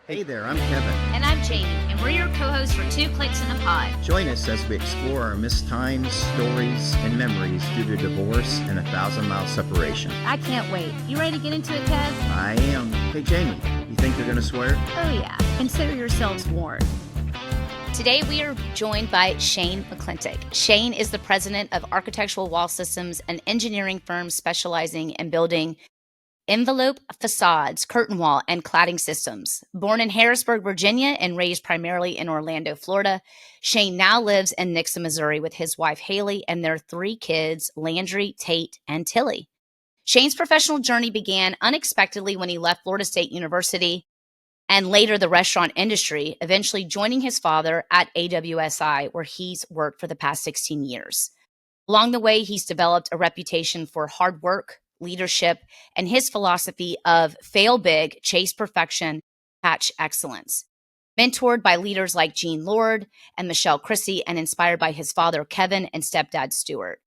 Hey there, I'm Kevin. And I'm Jamie, and we're your co-hosts for Two Clicks in a Pod. Join us as we explore our missed times, stories, and memories due to divorce and a 1,000-mile separation. I can't wait. You ready to get into it, Kev? I am. Hey, Jamie, you think they're going to swear? Oh, yeah. Consider yourselves warned. Today, we are joined by Shane McClintick. Shane is the president of Architectural Wall Systems, an engineering firm specializing in building envelope facades, curtain wall, and cladding systems. Born in Harrisburg, Virginia, and raised primarily in Orlando, Florida, Shane now lives in Nixa, Missouri with his wife, Haley, and their 3 kids, Landry, Tate, and Tilly. Shane's professional journey began unexpectedly when he left Florida State University and later the restaurant industry, eventually joining his father at AWSI, where he's worked for the past 16 years. Along the way, he's developed a reputation for hard work, leadership, and his philosophy of fail big, chase perfection, catch excellence. Mentored by leaders like Gene Lord and Michelle Chrissy and inspired by his father, Kevin, and stepdad, Stuart.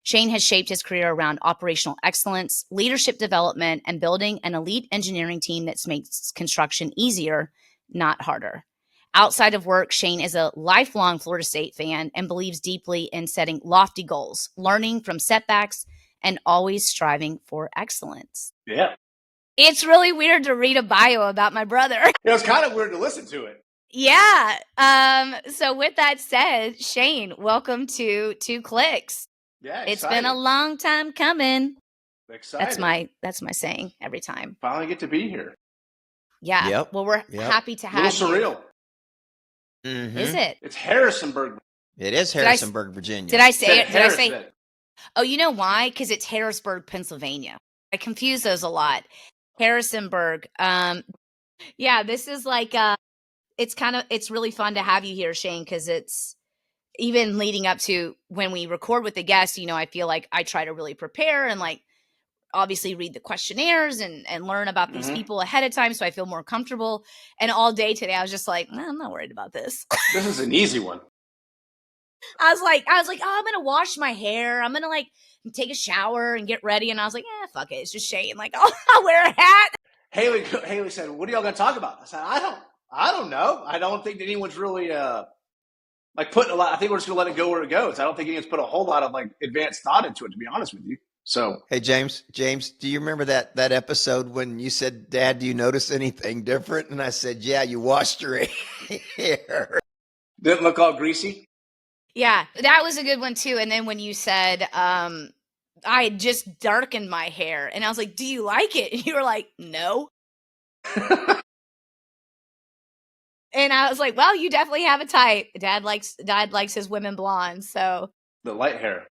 Shane has shaped his career around operational excellence, leadership development, and building an elite engineering team that makes construction easier, not harder. Outside of work, Shane is a lifelong Florida State fan and believes deeply in setting lofty goals, learning from setbacks, and always striving for excellence. Yeah. It's really weird to read a bio about my brother. It was kind of weird to listen to it. Yeah. So with that said, Shane, welcome to Two Clicks. Yeah, It's been a long time coming. Excited. That's my saying every time. Finally get to be here. Yeah. Yep. Well, we're happy to have A little surreal. you. Mm-hmm. Is it? It's Harrisonburg. It is Harrisonburg, Virginia. Did I say it? Did I say? Harrison. Oh, you know why? Because it's Harrisburg, Pennsylvania. I confuse those a lot. Harrisonburg. Yeah, this is like it's really fun to have you here, Shane, because it's even leading up to when we record with the guests, I feel like I try to really prepare and like obviously read the questionnaires and learn about these people ahead of time so I feel more comfortable. And all day today I was just like, I'm not worried about this. This is an easy one. I was like, oh, I'm going to wash my hair. I'm going to like take a shower and get ready. And I was like, fuck it. It's just Shane. Like, I'll wear a hat. Haley said, what are y'all going to talk about? I said, I don't know. I don't think that anyone's really like putting a lot. I think we're just going to let it go where it goes. I don't think anyone's put a whole lot of like advanced thought into it, to be honest with you. So, Hey, James, do you remember that episode when you said, Dad, do you notice anything different? And I said, yeah, you washed your hair. didn't look all greasy. Yeah, that was a good one too. And then when you said, I had just darkened my hair and I was like, do you like it? And you were like, no. And I was like, well, you definitely have a type. Dad likes his women blonde. So The light hair.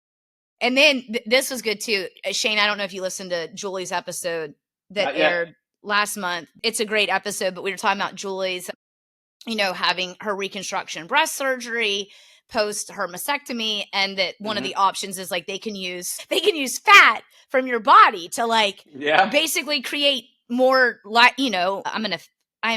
and then this was good too. Shane, I don't know if you listened to Julie's episode that Not yet. aired last month. It's a great episode, but we were talking about Julie's, having her reconstruction breast surgery post her mastectomy, and that one of the options is like they can use fat from your body to like basically create more like I'm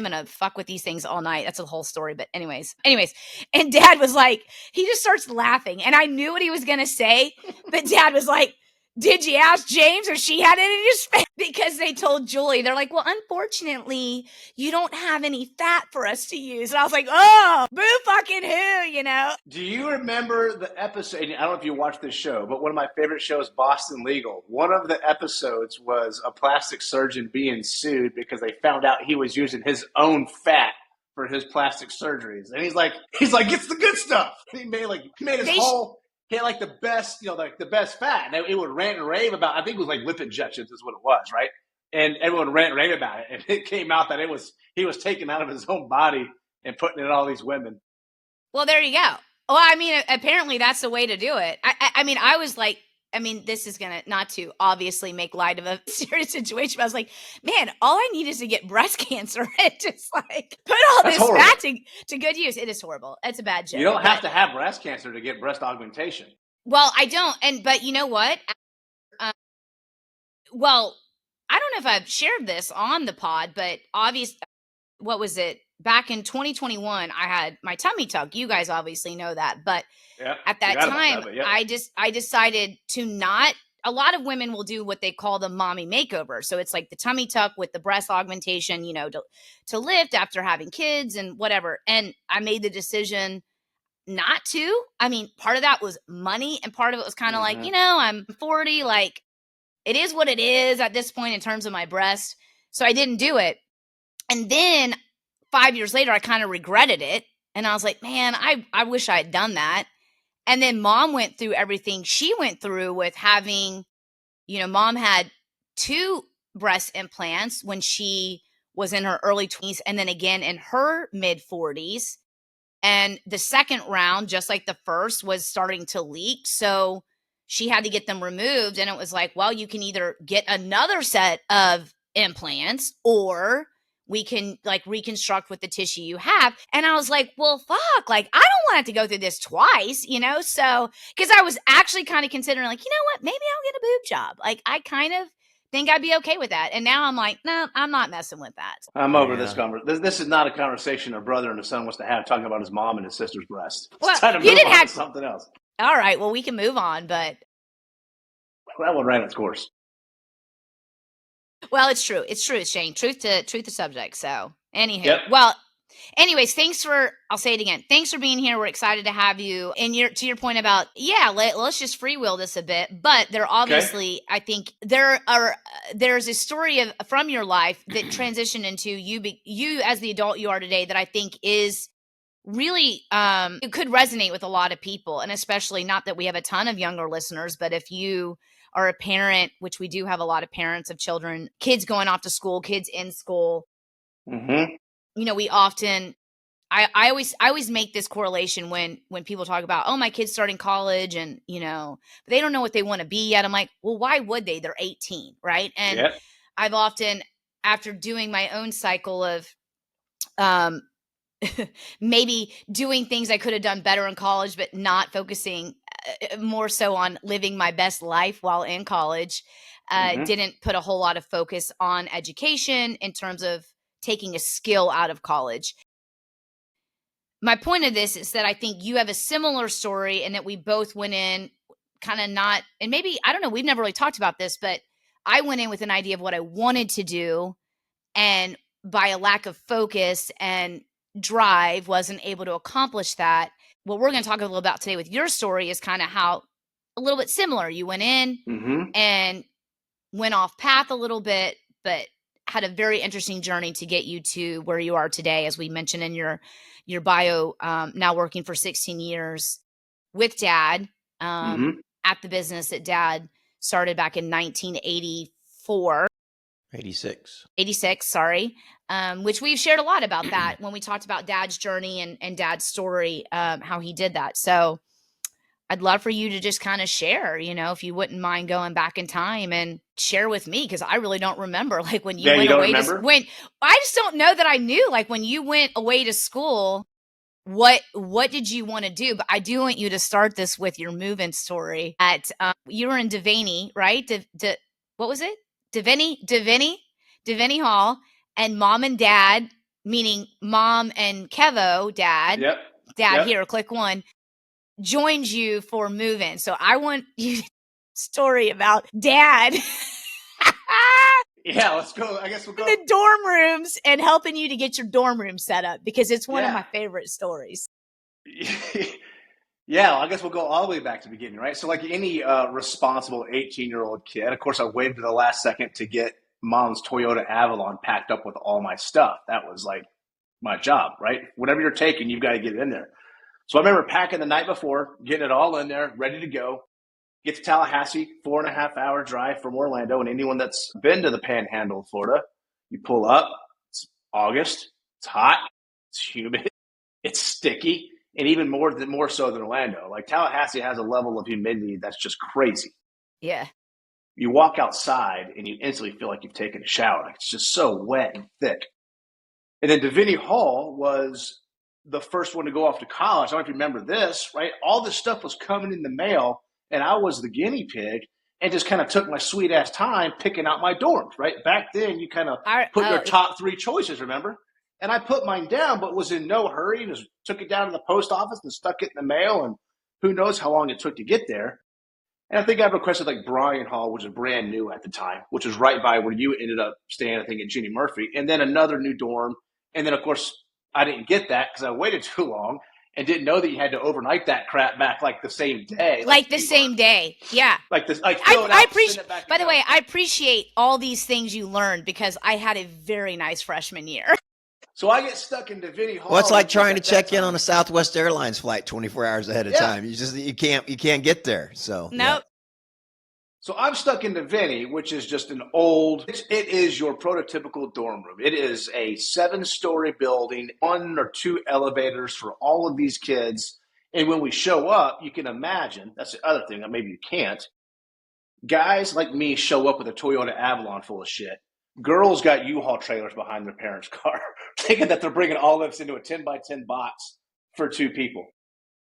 gonna fuck with these things all night. That's a whole story, but anyways. And Dad was like, he just starts laughing, and I knew what he was gonna say, but Dad was like, did you ask James if she had any fat? Because they told Julie, they're like, well, unfortunately, you don't have any fat for us to use. And I was like, oh, boo fucking who, Do you remember the episode? I don't know if you watched this show, but one of my favorite shows, Boston Legal. One of the episodes was a plastic surgeon being sued because they found out he was using his own fat for his plastic surgeries. And he's like, it's the good stuff. He made his whole. He had like the best, like the best fat. And it would rant and rave about. I think it was like lip injections is what it was, right? And everyone rant and rave about it. And it came out that he was taken out of his own body and putting it in all these women. Well, there you go. Well, I mean, apparently that's the way to do it. I was like, this is going to, not to obviously make light of a serious situation, but I was like, man, all I need is to get breast cancer and just like put all That's this horrible. fat to good use. It is horrible. It's a bad joke. You don't have to have breast cancer to get breast augmentation. Well, I don't. But you know what? Well, I don't know if I've shared this on the pod, but what was it? Back in 2021, I had my tummy tuck. You guys obviously know that. But at that time, I decided to not a lot of women will do what they call the mommy makeover. So it's like the tummy tuck with the breast augmentation, to lift after having kids and whatever. And I made the decision not to. I mean, part of that was money, and part of it was kind of like, I'm 40, like it is what it is at this point in terms of my breast. So I didn't do it. And then 5 years later, I kind of regretted it. And I was like, man, I wish I had done that. And then mom went through everything she went through with having, mom had 2 breast implants when she was in her early 20s and then again in her mid 40s. And the second round, just like the first, was starting to leak. So she had to get them removed. And it was like, well, you can either get another set of implants or we can like reconstruct with the tissue you have. And I was like, well, fuck, like I don't want to have to go through this twice, So, because I was actually kind of considering like, you know what, maybe I'll get a boob job. Like I kind of think I'd be okay with that. And now I'm like, no, I'm not messing with that. I'm over this conversation. This is not a conversation a brother and a son wants to have talking about his mom and his sister's breast. Well, trying to move on to something else. All right, well, we can move on, but that one ran its course. Well, it's true. It's true, Shane. Truth to subject. So, anywho, Yep. Well, anyways, I'll say it again. Thanks for being here. We're excited to have you. And to your point about, let's just freewheel this a bit. But there obviously, I think there's a story from your life that transitioned into you as the adult you are today that I think is really, it could resonate with a lot of people. And especially not that we have a ton of younger listeners, but if you are a parent, which we do have a lot of parents of children, kids going off to school, kids in school, we often, I always make this correlation when people talk about, oh, my kid's starting college and, but they don't know what they want to be yet. I'm like, well, why would they? They're 18, right? And I've often, after doing my own cycle of maybe doing things I could have done better in college, but not focusing more so on living my best life while in college, didn't put a whole lot of focus on education in terms of taking a skill out of college. My point of this is that I think you have a similar story and that we both went in kind of not, and maybe, I don't know, we've never really talked about this, but I went in with an idea of what I wanted to do. And by a lack of focus and drive, wasn't able to accomplish that. What we're going to talk a little about today with your story is kind of how a little bit similar. You went in and went off path a little bit, but had a very interesting journey to get you to where you are today, as we mentioned in your bio, now working for 16 years with Dad at the business that Dad started back in 1984. 86, sorry. Which we've shared a lot about that when we talked about Dad's journey and Dad's story, how he did that. So I'd love for you to just kind of share, if you wouldn't mind going back in time and share with me, because I really don't remember, like when you went away I just don't know that I knew, like when you went away to school, what did you want to do? But I do want you to start this with your move-in story at, you were in Devaney, right? What was it? Devaney Hall, and mom and dad, meaning mom and Kevo, dad, here, click one, joined you for move-in. So I want you to story about Dad. Let's go. I guess we'll go. The dorm rooms and helping you to get your dorm room set up, because it's one of my favorite stories. I guess we'll go all the way back to the beginning, right? So like any responsible 18-year-old kid, of course, I waited to the last second to get mom's Toyota Avalon packed up with all my stuff. That was like my job, right? Whatever you're taking, you've got to get it in there. So I remember packing the night before, getting it all in there, ready to go. Get to Tallahassee, 4.5-hour drive from Orlando. And anyone that's been to the Panhandle of Florida, you pull up, it's August, it's hot, it's humid, it's sticky. And even more so than Orlando. Like Tallahassee has a level of humidity that's just crazy. Yeah. You walk outside and you instantly feel like you've taken a shower. Like it's just so wet and thick. And then Devaney Hall was the first one to go off to college. I don't know if you remember this, right? All this stuff was coming in the mail and I was the guinea pig and just kind of took my sweet ass time picking out my dorms, right? Back then you kind of put your top 3 choices, remember? And I put mine down, but was in no hurry and just took it down to the post office and stuck it in the mail. And who knows how long it took to get there. And I think I requested like Bryan Hall, which was brand new at the time, which was right by where you ended up staying, I think, at Ginny Murphy, and then another new dorm. And then, of course, I didn't get that because I waited too long and didn't know that you had to overnight that crap back like the same day. Like the same day. Yeah. Like this, like fill it out, send it back. By the way, I appreciate all these things you learned because I had a very nice freshman year. So I get stuck into Vinny Hall. Well, it's like trying to check in on a Southwest Airlines flight 24 hours ahead of time. You can't get there. So nope. Yeah. So I'm stuck into Vinny, which is just an old, it is your prototypical dorm room. It is a 7-story building, 1 or 2 elevators for all of these kids. And when we show up, you can imagine, that's the other thing, maybe you can't. Guys like me show up with a Toyota Avalon full of shit. Girls got U-Haul trailers behind their parents' car, thinking that they're bringing olives into a 10-by-10 box for 2 people.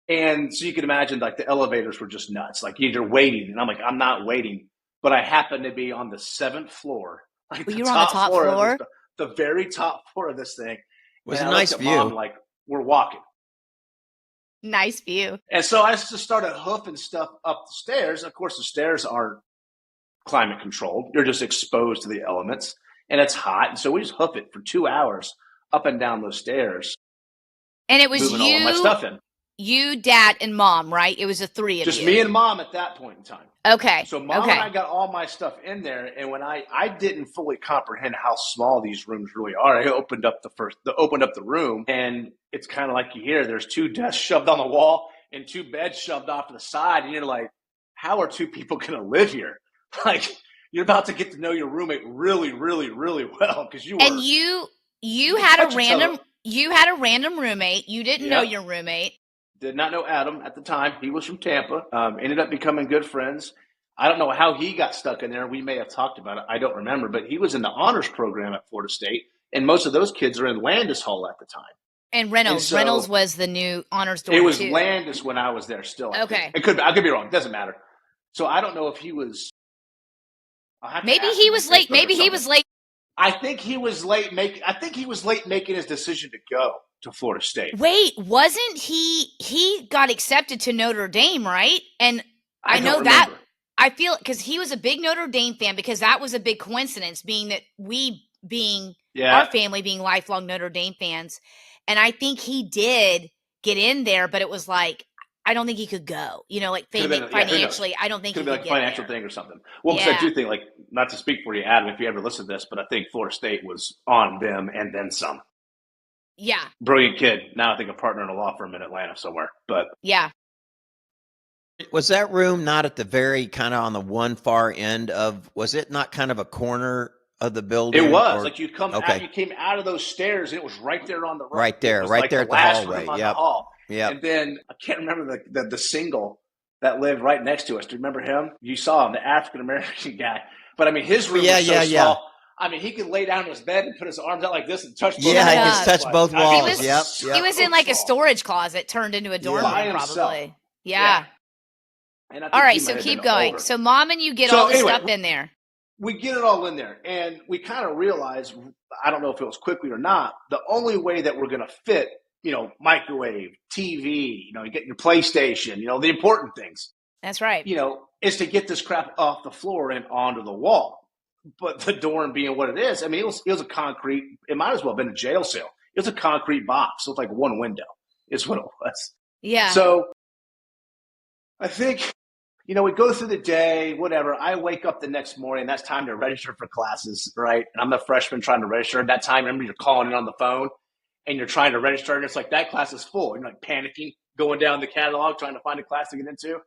And so you can imagine, like, the elevators were just nuts. Like, you're waiting, and I'm like, I'm not waiting. But I happen to be on the 7th floor. Like, you were on the top floor? The very top floor of this thing. It was a nice view. Mom, like, we're walking. Nice view. And so I just started hoofing stuff up the stairs. Of course, the stairs aren't climate controlled. You're just exposed to the elements, and it's hot. And so we just hoof it for 2 hours up and down those stairs. And it was moving all of my stuff in. You, Dad, and Mom, right? It was the 3 of you. Just me and Mom at that point in time. Okay. So Mom and I got all my stuff in there, and when I didn't fully comprehend how small these rooms really are, I opened up the room, and it's kind of like you hear there's 2 desks shoved on the wall and 2 beds shoved off to the side, and you're like, how are 2 people going to live here? Like, you're about to get to know your roommate really, really, really well because you were. And you had a random roommate. You didn't know your roommate. Did not know Adam at the time. He was from Tampa. Ended up becoming good friends. I don't know how he got stuck in there. We may have talked about it. I don't remember. But he was in the honors program at Florida State, and most of those kids are in Landis Hall at the time. And Reynolds. Reynolds was the new honors dorm. It was too. Landis when I was there still. Okay. I could be wrong. It doesn't matter. So I don't know if he was. Maybe he was late. Maybe he was late. I think he was late making his decision to go to Florida State. Wait, wasn't he got accepted to Notre Dame, right? And I know that remember. I feel because he was a big Notre Dame fan because that was a big coincidence being that our family being lifelong Notre Dame fans. And I think he did get in there, but it was like, I don't think he could go, like financially. I don't think he could like a financial thing or something. Well, because I do think, like, not to speak for you, Adam, if you ever listen to this, but I think Florida State was on them and then some. Yeah. Brilliant kid. Now I think a partner in a law firm in Atlanta somewhere. But yeah. Was that room not at the very kind of on the one far end of? Was it not kind of a corner of the building? It was like you came out of those stairs, and it was right there on the right. Right there, like there at the hallway. Yep. Yeah. And then I can't remember the single that lived right next to us. Do you remember him? You saw him, the African American guy. But I mean, his room was so small. I mean, he could lay down in his bed and put his arms out like this and touch both walls. Yeah, he could touch both walls. He was in like a storage closet turned into a dorm room, probably. Yeah. And all right, so keep going. So Mom and you get all the stuff in there. We get it all in there. And we kind of realize, I don't know if it was quickly or not, the only way that we're going to fit, microwave, TV, you get your PlayStation, the important things. That's right. Is to get this crap off the floor and onto the wall. But the dorm being what it is, I mean, it was a concrete, it might as well have been a jail cell. It was a concrete box with like one window is what it was. Yeah. So I think, we go through the day, whatever. I wake up the next morning. That's time to register for classes, right? And I'm the freshman trying to register. At that time, remember, you're calling in on the phone and you're trying to register. And it's like, that class is full. You're like panicking, going down the catalog, trying to find a class to get into.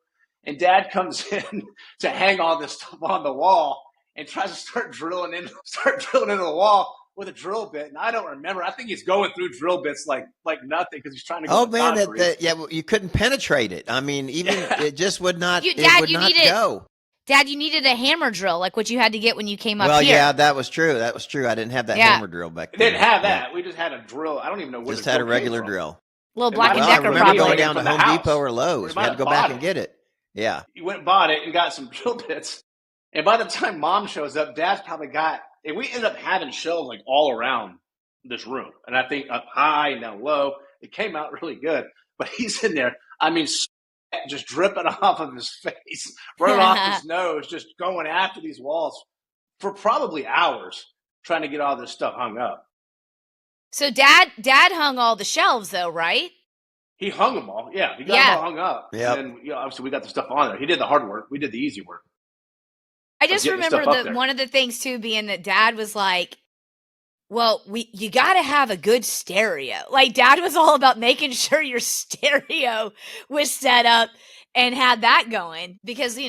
And Dad comes in to hang all this stuff on the wall and tries to start drilling into the wall with a drill bit. And I don't remember. I think he's going through drill bits like nothing because he's trying to go. Oh, man, you couldn't penetrate it. I mean, even it just would not, go. Dad, you needed a hammer drill, like what you had to get when you came up here. Well, yeah, that was true. I didn't have that hammer drill back then. Didn't have that. We just had a drill. I don't even know where just had a regular drill. Little Black and Decker, I remember going down to Home Depot or Lowe's. We had to go back and get it. Yeah. You went and bought it and got some drill bits. And by the time Mom shows up, Dad's probably and we ended up having shelves like all around this room. And I think up high and down low, it came out really good. But he's in there, I mean, just dripping off of his face, running off his nose, just going after these walls for probably hours trying to get all this stuff hung up. So dad hung all the shelves though, right? He hung them all. Yeah, he got them all hung up. Yep. And then, obviously we got the stuff on there. He did the hard work. We did the easy work. I just remember that one of the things too being that dad was like, well, you got to have a good stereo. Like dad was all about making sure your stereo was set up and had that going because,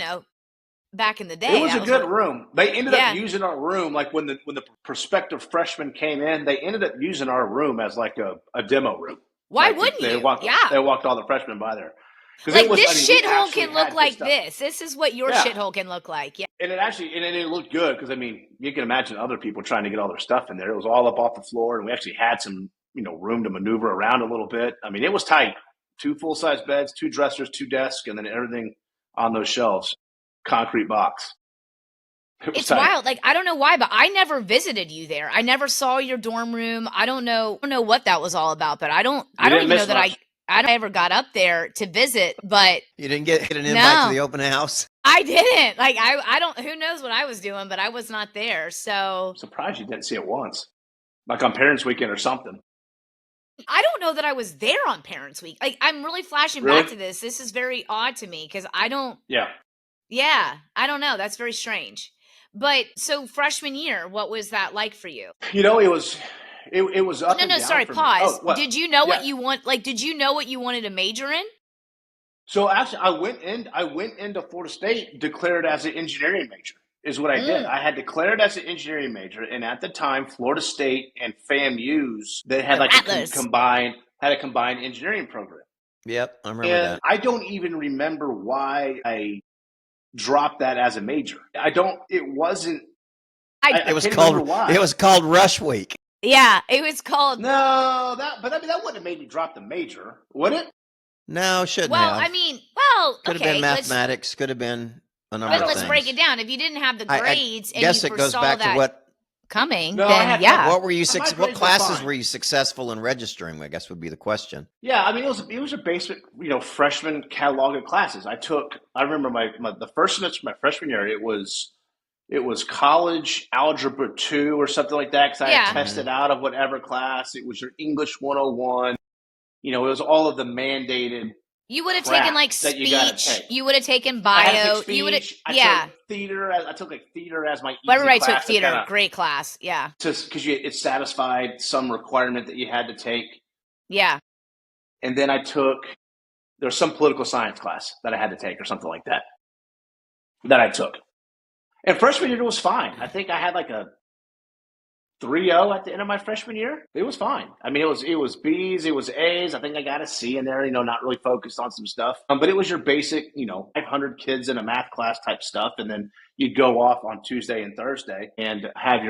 back in the day. It was a good room. They ended up using our room. Like when the prospective freshmen came in, they ended up using our room as like a demo room. Why wouldn't you? They walked all the freshmen by there. Like this shithole can look like this. This is what your shithole can look like. Yeah. And it looked good because you can imagine other people trying to get all their stuff in there. It was all up off the floor, and we actually had some room to maneuver around a little bit. I mean, it was tight. 2 full-size beds, 2 dressers, 2 desks, and then everything on those shelves. Concrete box. It's wild. Like I don't know why, but I never visited you there. I never saw your dorm room. I don't know what that was all about, but I don't even know that I ever got up there to visit, but you didn't get an invite to the open house. I didn't. Like I don't. Who knows what I was doing, but I was not there. So I'm surprised you didn't see it once, like on Parents' Weekend or something. I don't know that I was there on Parents' Week. Like I'm really flashing back to this. This is very odd to me because I don't. Yeah, I don't know. That's very strange. But so freshman year, what was that like for you? It was. It was up. No, sorry. Pause. Did you know what you want? Like, did you know what you wanted to major in? So actually, I went into Florida State declared as an engineering major. Is what I did. I had declared as an engineering major, and at the time, Florida State and FAMU's they had like a combined engineering program. Yep, I remember that. I don't even remember why I dropped that as a major. It wasn't. It was called Rush Week. Yeah, it was called. No, that wouldn't have made me drop the major, would it? No, shouldn't have. Well, I mean, could have been mathematics. Could have been a number of things. But let's break it down. If you didn't have the grades, I guess it goes back to what coming. No, then what were you? What classes were you successful in registering? I guess would be the question. Yeah, I mean, it was a basic, freshman catalog of classes. I remember the first semester of my freshman year. It was college algebra 2 or something like that because I had tested out of whatever class. It was your English 101. It was all of the mandated. You would have taken like speech. You would have taken bio. You would have, took theater. I took like theater as my easy everybody class. Took theater. Great class. Yeah. Just because it satisfied some requirement that you had to take. Yeah. And then there was some political science class that I had to take or something like that I took. And freshman year was fine. I think I had like a 3.0 at the end of my freshman year. It was fine. I mean, it was B's, it was A's. I think I got a C in there, not really focused on some stuff. But it was your basic, 500 kids in a math class type stuff. And then you'd go off on Tuesday and Thursday and have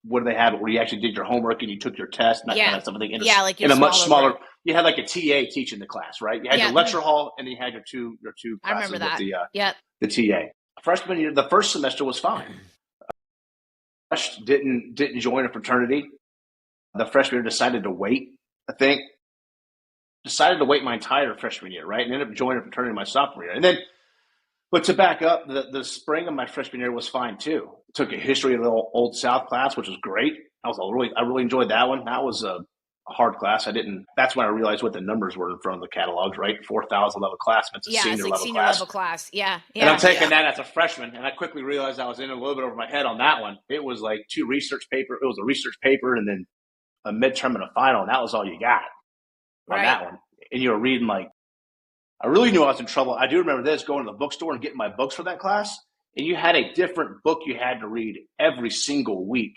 what do they have? Where you actually did your homework and you took your test and that kind of stuff. Like in a much smaller, you had like a TA teaching the class, right? You had your lecture hall and then you had your two classes. I remember that. With the TA. Freshman year, the first semester was fine. Didn't join a fraternity. The freshman year decided to wait. Decided to wait my entire freshman year, right? And ended up joining a fraternity my sophomore year. And then, but to back up, the spring of my freshman year was fine too. Took a history of the Old South class, which was great. I really enjoyed that one. That was a hard class. That's when I realized what the numbers were in front of the catalogs, right? 4,000 level class. It's a senior level class. Yeah. And I'm taking that as a freshman. And I quickly realized I was in a little bit over my head on that one. It was like 2 research paper. It was a research paper and then a midterm and a final. And that was all you got on that one. And you were reading I really knew I was in trouble. I do remember this, going to the bookstore and getting my books for that class. And you had a different book you had to read every single week.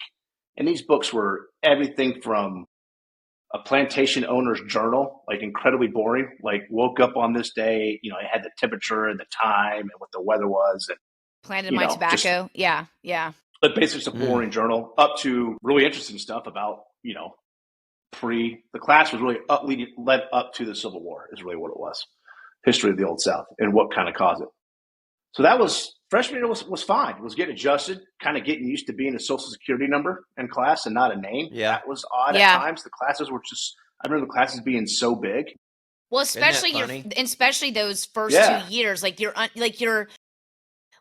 And these books were everything from a plantation owner's journal, like incredibly boring, like woke up on this day, it had the temperature and the time and what the weather was. And planted my tobacco. Yeah. But basically it's a boring journal up to really interesting stuff about, the class was really led up to the Civil War is really what it was. History of the Old South and what kind of caused it. So that was freshman year was fine. It was getting adjusted, kind of getting used to being a social security number in class and not a name. Yeah. That was odd at times. The classes were I remember the classes being so big. Well, Isn't that especially those first Yeah. 2 years, like your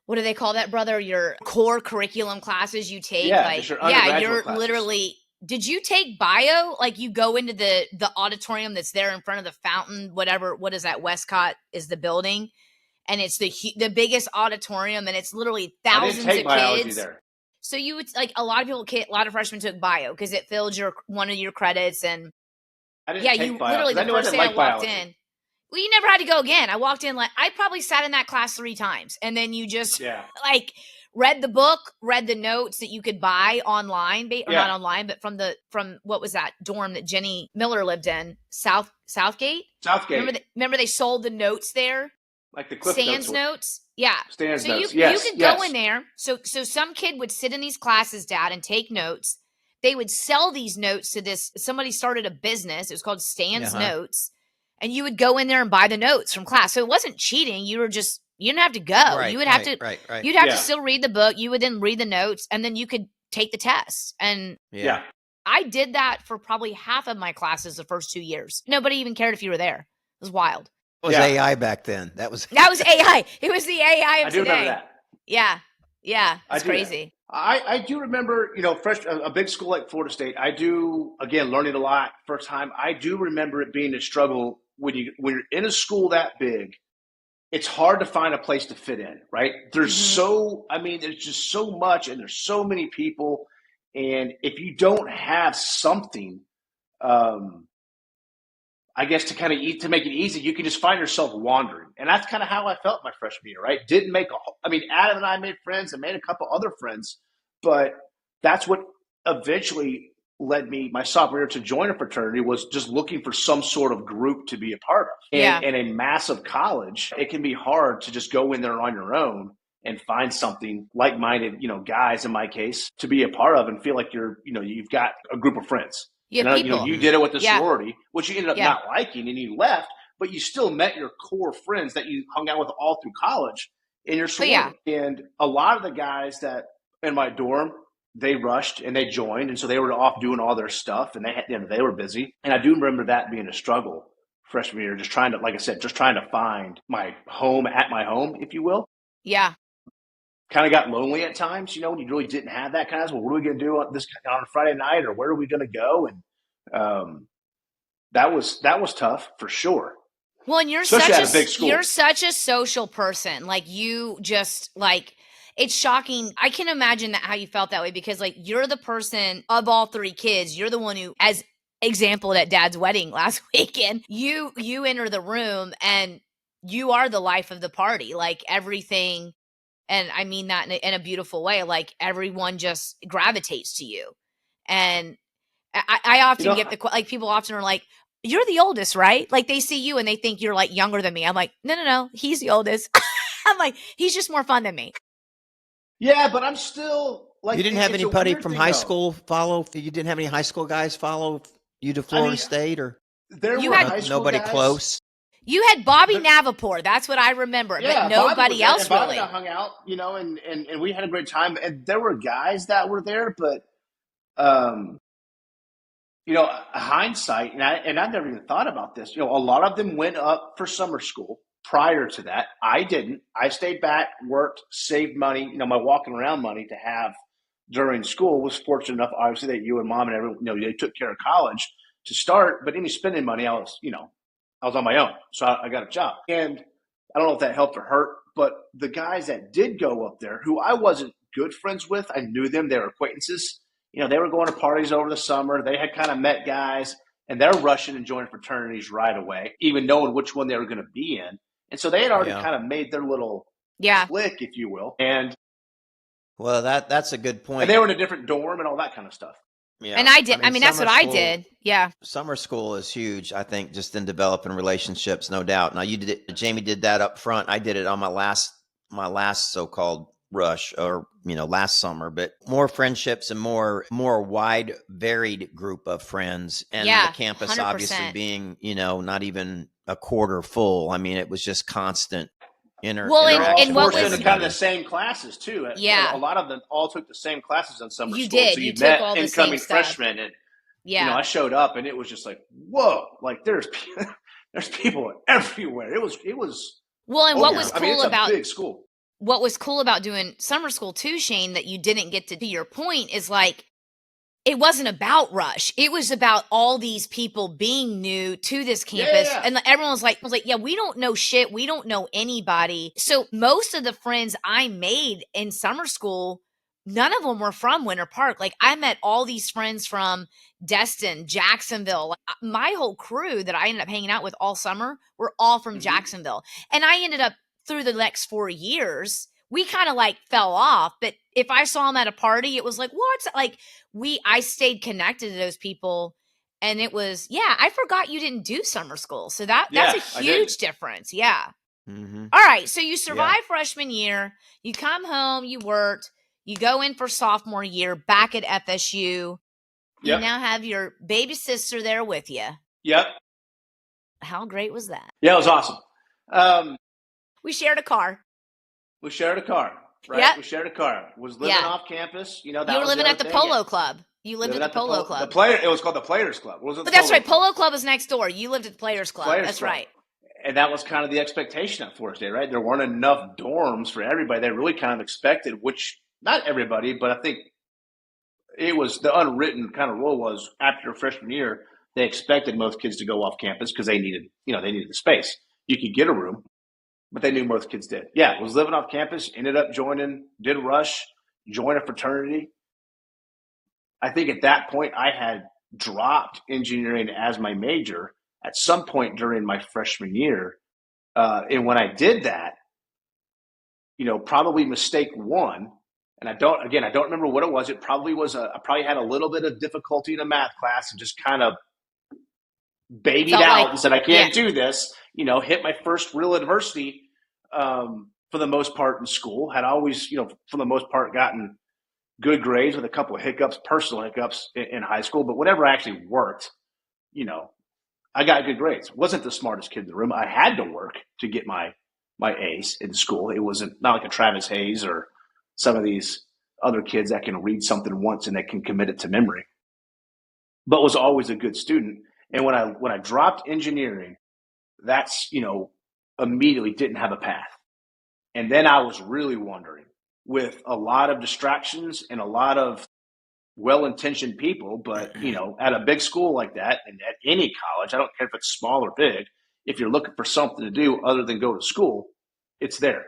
what do they call that, brother? Your core curriculum classes you take, Yeah, like just your yeah, undergraduate you're classes. literally. Did you take bio? Like you go into the auditorium that's there in front of the fountain, whatever. What is that? Westcott is the building, and it's the biggest auditorium, and it's literally I didn't thousands take of biology kids. there. So you would like a lot of people, a lot of freshmen took bio because it filled your one of your credits, and I didn't yeah, take you bio literally because I the knew I first didn't day I like walked biology. in. Well, you never had to go again. I walked in like I probably sat in that class 3 times, and then you just Yeah. like read the book, read the notes that you could buy online, or not Yeah. online, but from what was that dorm that Jenny Miller lived in, Southgate. Southgate. Remember they sold the notes there, Like the Cliff Stan's Notes. notes. Yeah. Stan's So Notes. you Yes. could go Yes. in there. So some kid would sit in these classes, Dad, and take notes. They would sell these notes to this. Somebody started a business. It was called Stan's Notes, and you would go in there and buy the notes from class. So it wasn't cheating. You didn't have to go. Right, You would have to. right. You'd have to Yeah. still read the book. You would then read the notes, and then you could take the test. And Yeah. I did that for probably half of my classes the first 2 years. Nobody even cared if you were there. It was wild. It was Yeah. AI back then. That was AI. It was the AI of I do today. remember that. Yeah. Yeah. I It's do that. crazy. I do remember, a big school like Florida State. I do, again, learning a lot first time. I do remember it being a struggle when you're in a school that big. It's hard to find a place to fit in, right? There's there's just so much, and there's so many people, and if you don't have something, I guess to make it easy, you can just find yourself wandering, and that's kind of how I felt my freshman year. Right? Adam and I made friends and made a couple other friends, but that's what eventually led me my sophomore year to join a fraternity, was just looking for some sort of group to be a part of. Yeah. In a massive college, it can be hard to just go in there on your own and find something like-minded, guys in my case, to be a part of and feel like you've got a group of friends. You have people. You did it with the Yeah. sorority, which you ended up not liking, and you left, but you still met your core friends that you hung out with all through college in your sorority. And a lot of the guys that in my dorm, they rushed and they joined, and so they were off doing all their stuff, and they were busy. And I do remember that being a struggle freshman year, just trying to find my home at my home, if you will. Yeah. Kind of got lonely at times, when you really didn't have that kind of, well, what are we going to do on a Friday night, or where are we going to go? And that was tough for sure. Well, and you're such a social person. Like you just like, it's shocking. I can imagine how you felt that way, because like you're the person of all 3 kids. You're the one who, as example at Dad's wedding last weekend, you enter the room and you are the life of the party. Like everything. And I mean that in a beautiful way. Like everyone just gravitates to you. And I often get people often are like, you're the oldest, right? Like they see you and they think you're like younger than me. I'm like, no, he's the oldest. I'm like, he's just more fun than me. Yeah, but I'm still like, you didn't have anybody from high school follow. You didn't have any high school guys follow you to Florida State, or you had nobody close. You had Bobby Navapor. That's what I remember. Yeah, but nobody else Bobby really. and I hung out, and we had a great time. And there were guys that were there, but hindsight, and I've never even thought about this. A lot of them went up for summer school prior to that. I didn't. I stayed back, worked, saved money. My walking around money to have during school. Was fortunate enough, obviously, that you and Mom and everyone, they took care of college to start. But any spending money, I was on my own, so I got a job. And I don't know if that helped or hurt, but the guys that did go up there, who I wasn't good friends with, I knew them, they were acquaintances. They were going to parties over the summer. They had kind of met guys, and they're rushing and joining fraternities right away, even knowing which one they were going to be in. And so they had already kind of made their little clique, if you will. And well, that's a good point. And they were in a different dorm and all that kind of stuff. Yeah. And I did. I mean that's what I did. Yeah. Summer school is huge, I think, just in developing relationships, no doubt. Now Jamie did that up front. I did it on my last so-called rush, or last summer, but more friendships and more wide, varied group of friends, and the campus 100%. Obviously being not even a quarter full. I mean, it was just constant and what was in kind of the same classes too. Yeah, a lot of them all took the same classes on summer school. You did. So you took met all the incoming same stuff. freshmen, and I showed up, and it was just like, whoa! Like there's There's people everywhere. It was. Well, and what was I mean, cool it's a about big school. what was cool about doing summer school too, Shane, that you didn't get to your point is like, it wasn't about Rush. It was about all these people being new to this campus. Yeah. And everyone was like, yeah, we don't know shit. We don't know anybody. So most of the friends I made in summer school, none of them were from Winter Park. Like I met all these friends from Destin, Jacksonville. My whole crew that I ended up hanging out with all summer were all from Jacksonville. And I ended up through the next 4 years, we kind of like fell off. But if I saw them at a party, it was like, what's like, I stayed connected to those people. And it was, I forgot you didn't do summer school. So that's a huge difference. Yeah. Mm-hmm. All right. So you survived freshman year, you come home, you worked, you go in for sophomore year back at FSU. You now have your baby sister there with you. Yep. How great was that? Yeah, it was awesome. We shared a car. We shared a car, right? Yep. We shared a car. Was living off campus. You know, that you were was living at the Polo Club. You lived at the Polo Club. It was called the Players Club. But that's right. Polo Club is next door. You lived at the Players Club. That's right. And that was kind of the expectation at Forest Day, right? There weren't enough dorms for everybody. They really kind of expected, which not everybody, but I think it was the unwritten kind of rule was after freshman year, they expected most kids to go off campus because they needed the space. You could get a room, but they knew most kids did. Yeah, was living off campus, ended up did Rush, joined a fraternity. I think at that point I had dropped engineering as my major at some point during my freshman year. And when I did that, probably mistake one, and I don't remember what it was. It probably was I probably had a little bit of difficulty in a math class and just kind of babied out and said, I can't do this, hit my first real adversity for the most part in school. Had always, for the most part gotten good grades with a couple of hiccups, personal hiccups in high school, but whatever actually worked, I got good grades. Wasn't the smartest kid in the room. I had to work to get my A's in school. It wasn't not like a Travis Hayes or some of these other kids that can read something once and they can commit it to memory, but was always a good student. And when I dropped engineering, that's, immediately didn't have a path. And then I was really wondering, with a lot of distractions and a lot of well-intentioned people, but, at a big school like that and at any college, I don't care if it's small or big, if you're looking for something to do other than go to school, it's there.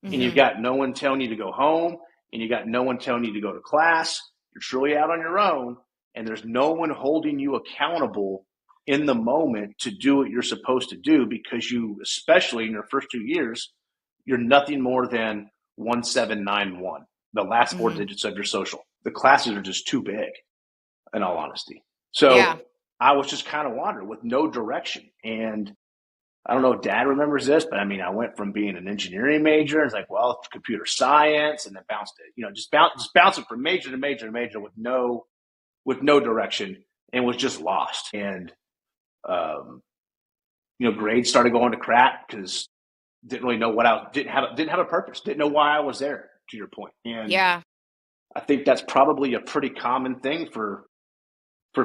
Mm-hmm. And you've got no one telling you to go home, and you got no one telling you to go to class. You're truly out on your own, and there's no one holding you accountable in the moment to do what you're supposed to do, because you, especially in your first 2 years, you're nothing more than 1791, the last four digits of your social. The classes are just too big, in all honesty. So I was just kind of wandering with no direction. And I don't know if Dad remembers this, but I mean, I went from being an engineering major, and it's like, well, it's computer science, and then bounced it, just bouncing from major to major to major with no direction, and was just lost. And grades started going to crap because didn't really know what I was, didn't have a purpose, didn't know why I was there, to your point. And I think that's probably a pretty common thing for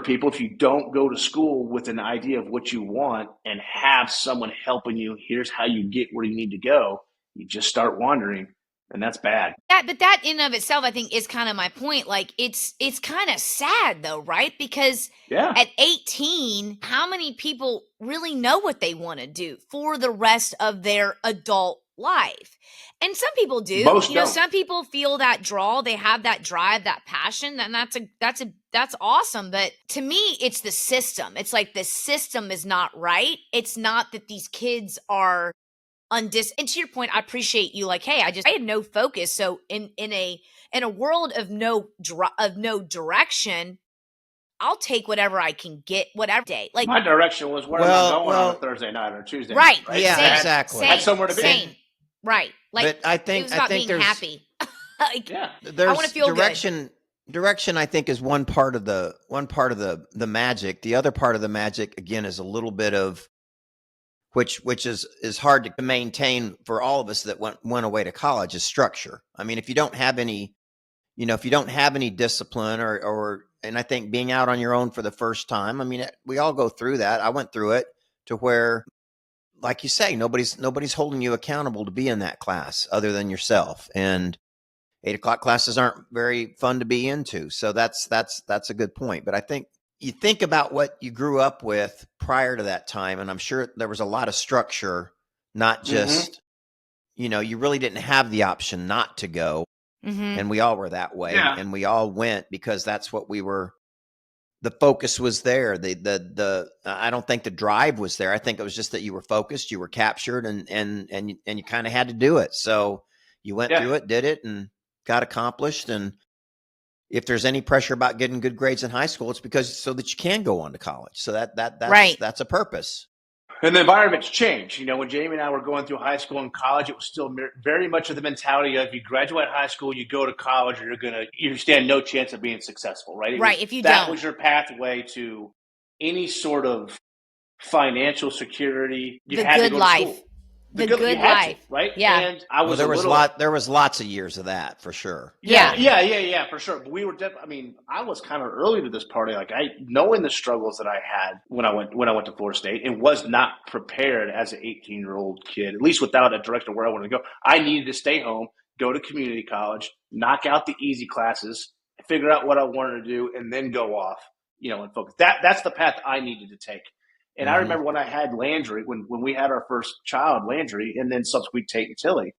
people. If you don't go to school with an idea of what you want and have someone helping you, here's how you get where you need to go, you just start wandering, and that's bad. But that in and of itself, I think, is kind of my point. Like, it's kind of sad though, right? Because at 18, how many people really know what they want to do for the rest of their adult life? And some people do. Most don't. Some people feel that draw, they have that drive, that passion, and that's awesome. But to me, it's the system. It's like the system is not right. It's not that these kids are and to your point, I appreciate you. Like, hey, I had no focus. So in a world of no direction, I'll take whatever I can get, whatever day. Like, my direction was where am I going on a Thursday night or Tuesday right, night, right? Yeah, exactly. Had somewhere to be. Same. Right. Like, but I think it was about being there's happy. Like, there's I want to feel direction. Good. Direction, I think, is one part of the magic. The other part of the magic, again, is a little bit of which is hard to maintain for all of us that went away to college, is structure. I mean, if you don't have any, if you don't have any discipline and I think being out on your own for the first time, I mean, we all go through that. I went through it to where, like you say, nobody's holding you accountable to be in that class other than yourself. And 8 o'clock classes aren't very fun to be into. So that's a good point. But I think you think about what you grew up with prior to that time, and I'm sure there was a lot of structure, not just, you really didn't have the option not to go. And we all were that way. Yeah. And we all went because that's what we were. The focus was there. The I don't think the drive was there. I think it was just that you were focused, you were captured, and you kind of had to do it. So you went through it, did it, and got accomplished. And if there's any pressure about getting good grades in high school, it's because so that you can go on to college. So that's a purpose. And the environment's changed. When Jamie and I were going through high school and college, it was still very much of the mentality of you graduate high school, you go to college, or you stand no chance of being successful, right? That was your pathway to any sort of financial security. You had to go to school. The good life, right? Yeah. And I was there was lots of years of that for sure. Yeah, for sure. But we were I was kind of early to this party. Like knowing the struggles that I had when I went to Florida State, and was not prepared as an 18-year-old kid, at least without a direction where I wanted to go. I needed to stay home, go to community college, knock out the easy classes, figure out what I wanted to do, and then go off, and focus. That's the path I needed to take. And I remember when I had Landry, when we had our first child, Landry, and then subsequently Tate and Tilly,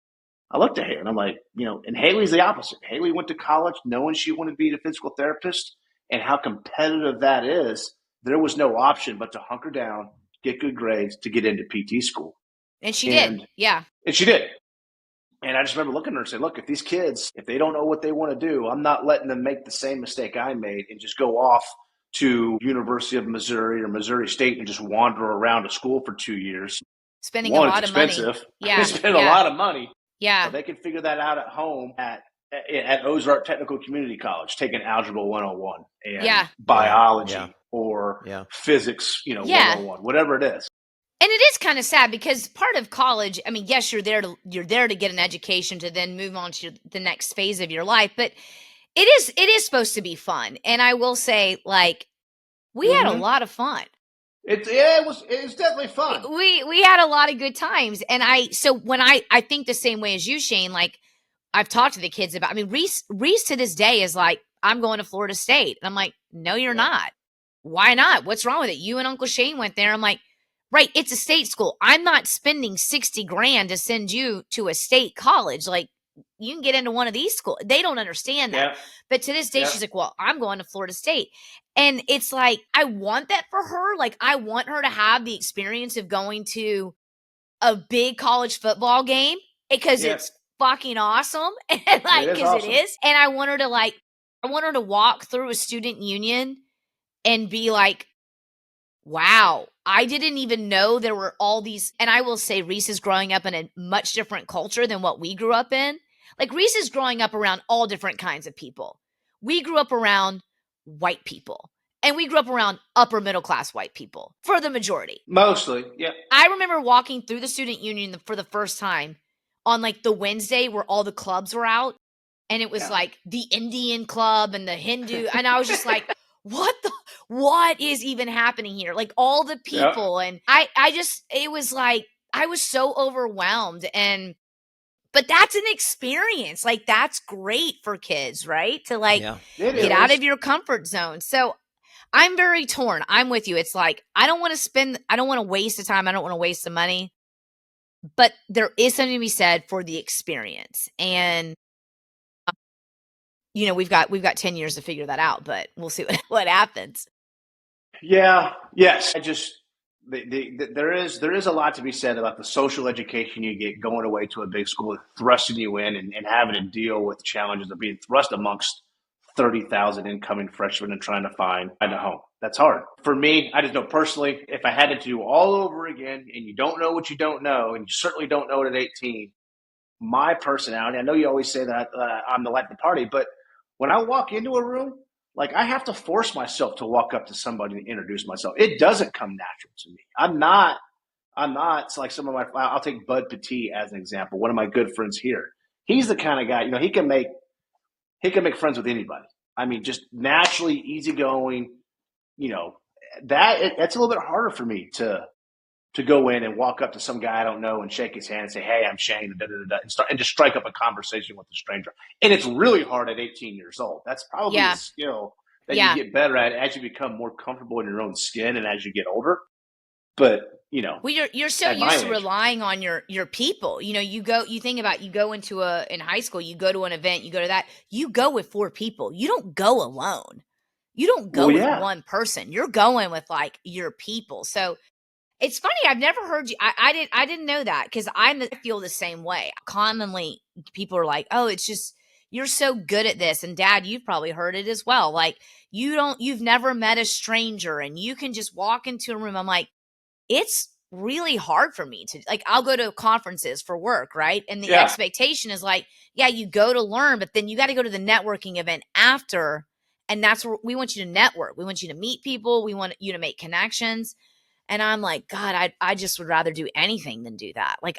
I looked at her and I'm like, and Haley's the opposite. Haley went to college knowing she wanted to be a physical therapist, and how competitive that is. There was no option but to hunker down, get good grades to get into PT school. And she did. Yeah. And she did. And I just remember looking at her and saying, look, if these kids, if they don't know what they want to do, I'm not letting them make the same mistake I made and just go off to University of Missouri or Missouri State and just wander around a school for 2 years. Spending a lot of money. Yeah. Spend a lot of money. Yeah. So they can figure that out at home at Ozark Technical Community College, taking Algebra 101 and biology or physics, 101, whatever it is. And it is kind of sad because part of college, yes, you're there to get an education to then move on to the next phase of your life, but it is supposed to be fun. And I will say, we had a lot of fun. It was definitely fun. We had a lot of good times. And when I think the same way as you, Shane, I've talked to the kids about, Reese to this day is like, I'm going to Florida State. And I'm like, no, you're not. Why not? What's wrong with it? You and Uncle Shane went there. I'm like, right, it's a state school. I'm not spending $60,000 to send you to a state college. You can get into one of these schools. They don't understand that. Yeah. But to this day, she's like, well, I'm going to Florida State. And it's like, I want that for her. I want her to have the experience of going to a big college football game because it's fucking awesome. And because it is. And I want her to walk through a student union and be like, wow, I didn't even know there were all these. And I will say Reese is growing up in a much different culture than what we grew up in. Reese is growing up around all different kinds of people. We grew up around white people. And we grew up around upper middle class white people for the majority. Mostly, yeah. I remember walking through the student union for the first time on the Wednesday where all the clubs were out. And it was the Indian club and the Hindu. And I was just like, what is even happening here? All the people. And it was I was so overwhelmed. But that's an experience. That's great for kids, right? To get out of your comfort zone. So I'm very torn. I'm with you. It's I don't want to waste the time. I don't want to waste the money. But there is something to be said for the experience. And we've got 10 years to figure that out, but we'll see what happens. Yeah. Yes. There is a lot to be said about the social education you get going away to a big school, thrusting you in and having to deal with challenges of being thrust amongst 30,000 incoming freshmen and trying to find a home. That's hard. For me, I just know personally, if I had to do all over again and you don't know what you don't know, and you certainly don't know it at 18, my personality, I know you always say that I'm the life of the party, but when I walk into a room, I have to force myself to walk up to somebody and introduce myself. It doesn't come natural to me. I'm not, it's like some of I'll take Bud Petit as an example. One of my good friends here. He's the kind of guy, he can make friends with anybody. Just naturally easygoing, that's a little bit harder for me to to go in and walk up to some guy I don't know and shake his hand and say, "Hey, I'm Shane," and just strike up a conversation with a stranger. And it's really hard at 18 years old. That's probably a Yeah. skill that you Yeah. get better at as you become more comfortable in your own skin and as you get older. But, Well, you're so at my used to age, relying on your people. You think about, you go into in high school, you go to an event, you go to that, you go with 4 people. You don't go alone. You don't go well, with yeah. one person. You're going with like your people. So it's funny. I've never heard you. I didn't know that, because I feel the same way. Commonly, people are like, "Oh, it's just you're so good at this." And Dad, you've probably heard it as well. Like, you've never met a stranger, and you can just walk into a room. I'm like, it's really hard for me to, like, I'll go to conferences for work, right? And the Yeah. expectation is like, yeah, you go to learn, but then you got to go to the networking event after. And that's where we want you to network. We want you to meet people. We want you to make connections. And I'm like, God, I just would rather do anything than do that. Like,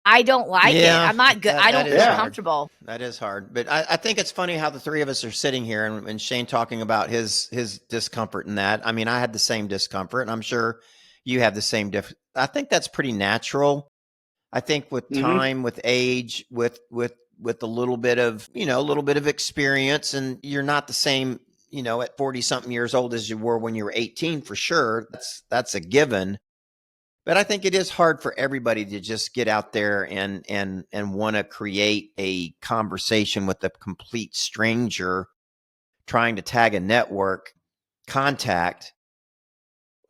I don't like it. I'm not good. I That don't is feel hard. comfortable. That is hard. But I think it's funny how the three of us are sitting here and Shane talking about his discomfort in that. I mean, I had the same discomfort, and I'm sure you have the same I think that's pretty natural. I think with time, with age, with a little bit of, a little bit of experience, and you're not the same, at 40 something years old as you were when you were 18, for sure. That's a given. But I think it is hard for everybody to just get out there and want to create a conversation with a complete stranger trying to tag a network contact.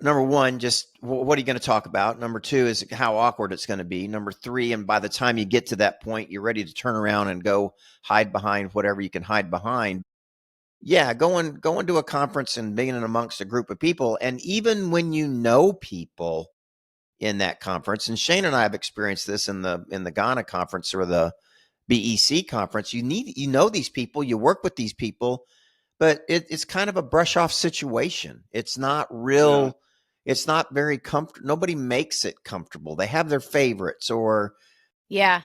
Number one, just what are you going to talk about? Number two is how awkward it's going to be. Number three, and by the time you get to that point, you're ready to turn around and go hide behind whatever you can hide behind. Yeah, going to a conference and being amongst a group of people, and even when you know people in that conference, and Shane and I have experienced this in the Ghana conference or the BEC conference, you know these people, you work with these people, but it's kind of a brush off situation. It's not real. Yeah. It's not very comfortable. Nobody makes it comfortable. They have their favorites, or Yeah.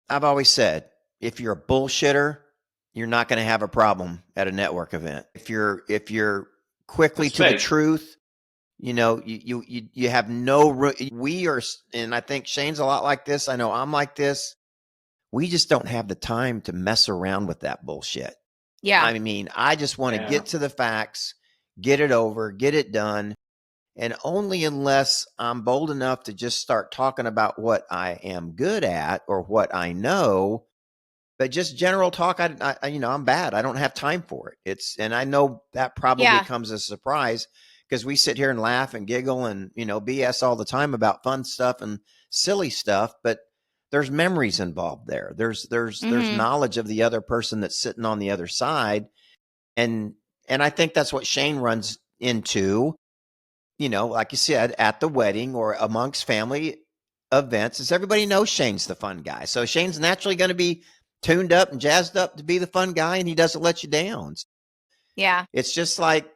I've always said, if you're a bullshitter, you're not going to have a problem at a network event. If you're quickly to the truth, you have no. We are, and I think Shane's a lot like this. I know I'm like this. We just don't have the time to mess around with that bullshit. Yeah. I mean, I just want to get to the facts, get it over, get it done. And only unless I'm bold enough to just start talking about what I am good at or what I know, but just general talk, I'm bad. I don't have time for it. And I know that probably comes as a surprise, because we sit here and laugh and giggle and, BS all the time about fun stuff and silly stuff, but there's memories involved there. There's knowledge of the other person that's sitting on the other side. And I think that's what Shane runs into, like you said, at the wedding or amongst family events, is everybody knows Shane's the fun guy. So Shane's naturally going to be tuned up and jazzed up to be the fun guy, and he doesn't let you down. Yeah. It's just like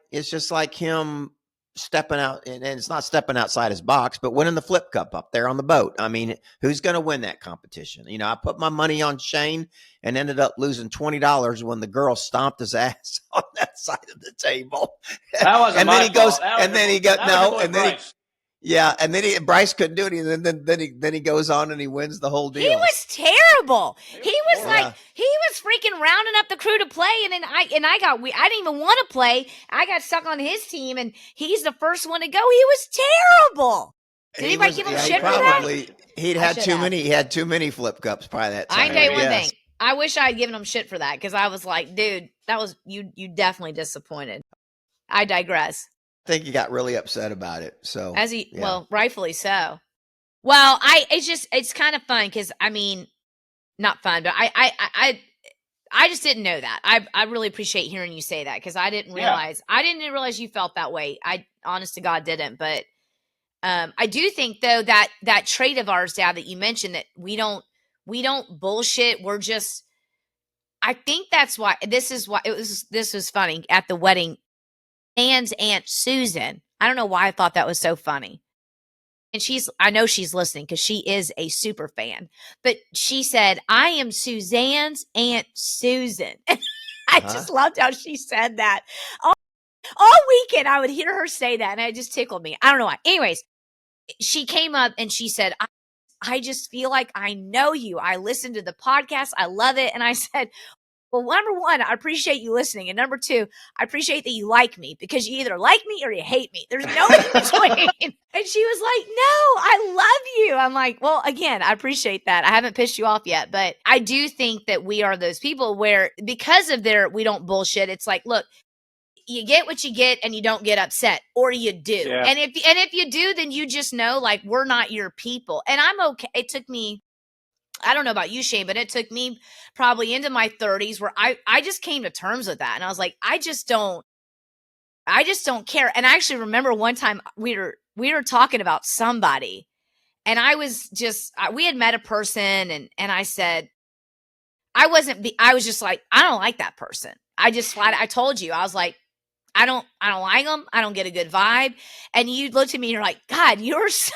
him stepping out, and it's not stepping outside his box, but winning the flip cup up there on the boat. I mean, who's going to win that competition? I put my money on Shane and ended up losing $20 when the girl stomped his ass on that side of the table. That wasn't my fault. And then Bryce couldn't do it. And then he goes on and he wins the whole deal. He was terrible. He was freaking rounding up the crew to play, and then I didn't even want to play. I got stuck on his team, and he's the first one to go. He was terrible. Did anybody give him shit for that? He had too many flip cups probably that time. I can tell you one thing. I wish I had given him shit for that, because I was like, dude, that was you definitely disappointed. I digress. I think he got really upset about it. So well, rightfully so. Well, it's kind of fun, because I mean, not fun, but I just didn't know that. I really appreciate hearing you say that, because I didn't realize you felt that way. I honest to God didn't, but I do think though that trait of ours, Dad, that you mentioned, that we don't bullshit. We're just, I think that's why this was funny at the wedding. Anne's Aunt Susan, I don't know why I thought that was so funny. And I know she's listening, because she is a super fan, but she said, "I am Suzanne's Aunt Susan." I just loved how she said that. All weekend I would hear her say that, and it just tickled me. I don't know why. Anyways, she came up and she said, I just feel like I know you. I listened to the podcast. I love it. And I said, well, number one, I appreciate you listening. And number two, I appreciate that you like me, because you either like me or you hate me. There's no in between. And she was like, no, I love you. I'm like, well, again, I appreciate that. I haven't pissed you off yet, but I do think that we are those people where, because of we don't bullshit. It's like, look, you get what you get and you don't get upset, or you do. Yeah. And if you do, then you just know, like, we're not your people. And I'm okay. It took me, I don't know about you, Shane, but it took me probably into my 30s where I just came to terms with that. And I was like, I just don't care. And I actually remember one time we were talking about somebody, and I was just, we had met a person, and I said, I was just like, I don't like that person. I told you, I was like, I don't like them. I don't get a good vibe. And you looked at me and you're like, God, you're so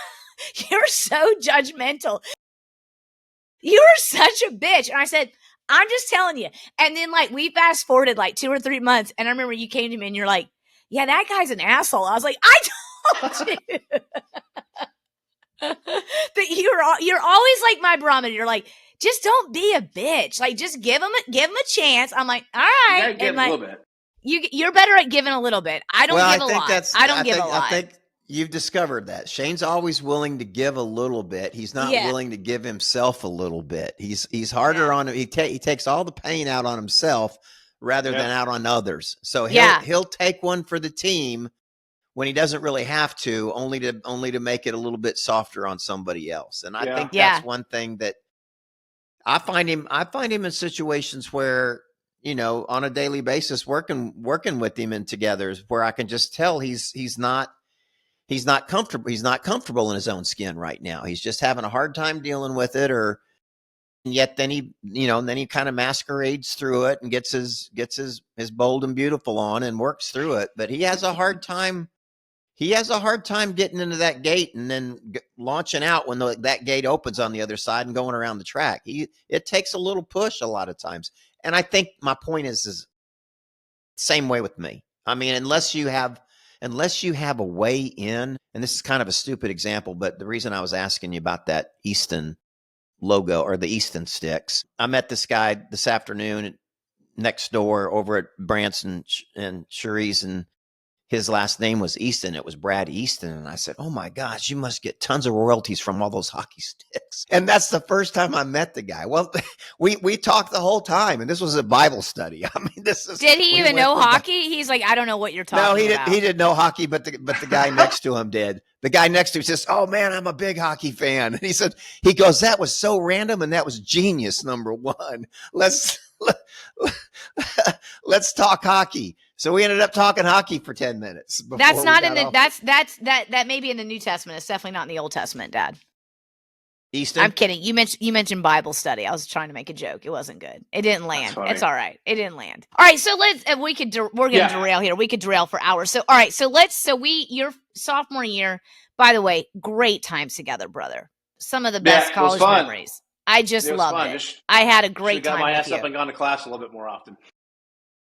judgmental. You're such a bitch. And I said, I'm just telling you. And then, like, we fast forwarded like 2 or 3 months. And I remember you came to me and you're like, yeah, that guy's an asshole. I was like, I told you. But you're always like my barometer. You're like, just don't be a bitch. Like, just give him a chance. I'm like, all right. You gotta give a little bit. You're better at giving a little bit. I don't give a lot. I don't give a lot. I think you've discovered that Shane's always willing to give a little bit. He's not willing to give himself a little bit. He's harder on him. He takes all the pain out on himself rather than out on others. So he'll take one for the team when he doesn't really have to, only to make it a little bit softer on somebody else. And I think that's one thing that I find him in situations where, you know, on a daily basis, working with him and together, where I can just tell he's not comfortable. He's not comfortable in his own skin right now. He's just having a hard time dealing with it, and yet then he kind of masquerades through it and gets his bold and beautiful on and works through it. But he has a hard time. He has a hard time getting into that gate and then launching out when that gate opens on the other side and going around the track. It takes a little push a lot of times. And I think my point is same way with me. I mean, unless you have a way in, and this is kind of a stupid example, but the reason I was asking you about that Easton logo or the Easton sticks, I met this guy this afternoon next door over at Branson and Cherie's, and his last name was Easton. It was Brad Easton. And I said, oh my gosh, you must get tons of royalties from all those hockey sticks. And that's the first time I met the guy. Well, we talked the whole time, and this was a Bible study. I mean, did he even know hockey? He's like, I don't know what you're talking about. No, he didn't know hockey, but the guy next to him did. The guy next to him says, oh man, I'm a big hockey fan. And he goes, that was so random. And that was genius. Number one, let's talk hockey. So we ended up talking hockey for 10 minutes. That's not in the, that may be in the New Testament. It's definitely not in the Old Testament, Dad. Easton? I'm kidding. You mentioned Bible study. I was trying to make a joke. It wasn't good. It didn't land. It's all right. It didn't land. All right. So we're going to derail here. We could derail for hours. So, all right. So your sophomore year, by the way, great times together, brother. Some of the best college memories. I just loved it. I had a great time with you. Got my ass up and gone to class a little bit more often.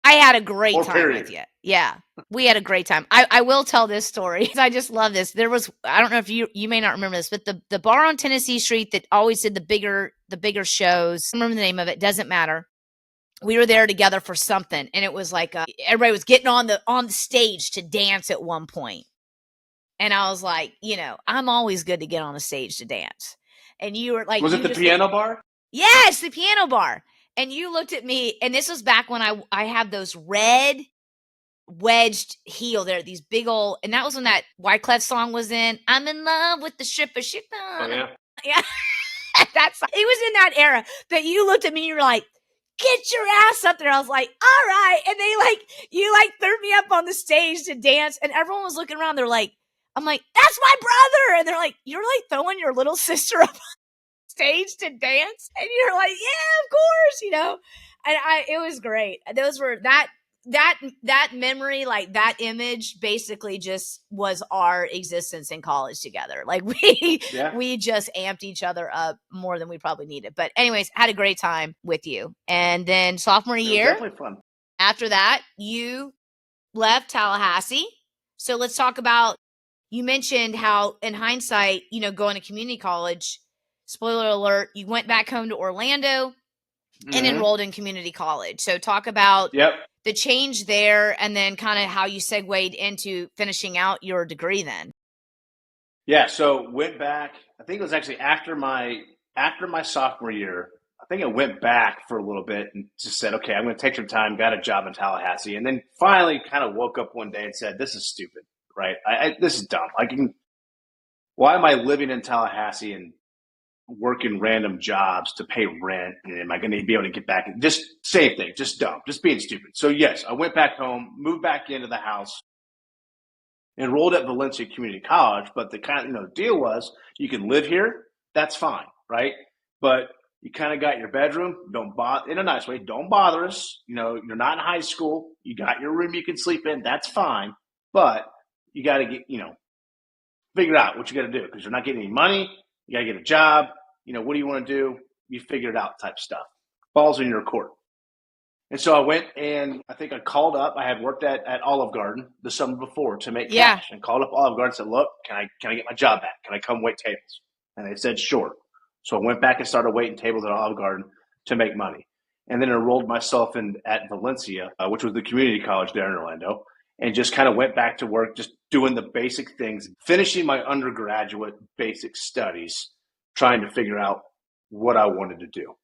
I had a great time with you. Yeah, we had a great time. I will tell this story. I just love this. There was, I don't know if you may not remember this, but the bar on Tennessee Street that always did the bigger shows. I don't remember the name of it. Doesn't matter. We were there together for something, and it was like everybody was getting on the stage to dance at one point. And I was like, I'm always good to get on a stage to dance. And you were like, was it the piano bar? Yes, the piano bar. And you looked at me, and this was back when I have those red wedged heel there, these big old, and that was when that Wyclef song was in. I'm in love with the stripper. Oh, yeah. Yeah. It was in that era that you looked at me and you were like, get your ass up there. I was like, all right. And you threw me up on the stage to dance, and everyone was looking around. They're like, I'm like, that's my brother. And they're like, you're like throwing your little sister up stage to dance, and you're like, yeah, of course, and it was great. Those were that memory, like that image basically just was our existence in college together. Like we just amped each other up more than we probably needed. But anyways, had a great time with you. And then sophomore year, definitely fun. After that, you left Tallahassee. So let's talk about, you mentioned how in hindsight, going to community college, spoiler alert, you went back home to Orlando and enrolled in community college. So talk about the change there, and then kind of how you segued into finishing out your degree then. Yeah, so went back. I think it was actually after my sophomore year. I think I went back for a little bit and just said, okay, I'm going to take some time, got a job in Tallahassee, and then finally kind of woke up one day and said, this is stupid, right? This is dumb. Why am I living in Tallahassee and working random jobs to pay rent? And am I going to be able to get back? Just same thing, just dumb, just being stupid. So yes, I went back home, moved back into the house, enrolled at Valencia Community College. But the kind of deal was, you can live here, that's fine, right? But you kind of got your bedroom, don't bother, in a nice way, don't bother us. You're not in high school, you got your room you can sleep in, that's fine. But you got to get, figure out what you got to do, because you're not getting any money. You got to get a job. What do you want to do? You figure it out type stuff. Ball's in your court. And so I went, and I think I called up. I had worked at Olive Garden the summer before to make cash, and called up Olive Garden and said, look, can I get my job back? Can I come wait tables? And they said, sure. So I went back and started waiting tables at Olive Garden to make money. And then enrolled myself in at Valencia, which was the community college there in Orlando, and just kind of went back to work, just doing the basic things, finishing my undergraduate basic studies, trying to figure out what I wanted to do.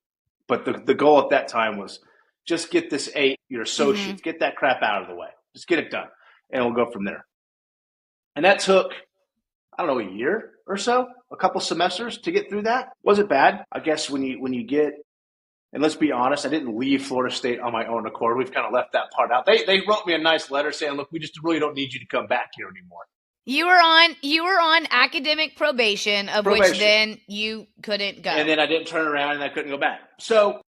But the goal at that time was just get this your associates, get that crap out of the way. Just get it done, and we'll go from there. And that took, I don't know, a year or so, a couple semesters to get through that. Wasn't bad. I guess when you get, and let's be honest, I didn't leave Florida State on my own accord. We've kind of left that part out. They wrote me a nice letter saying, look, we just really don't need you to come back here anymore. You were on academic probation, which then you couldn't go. And then I didn't turn around and I couldn't go back. So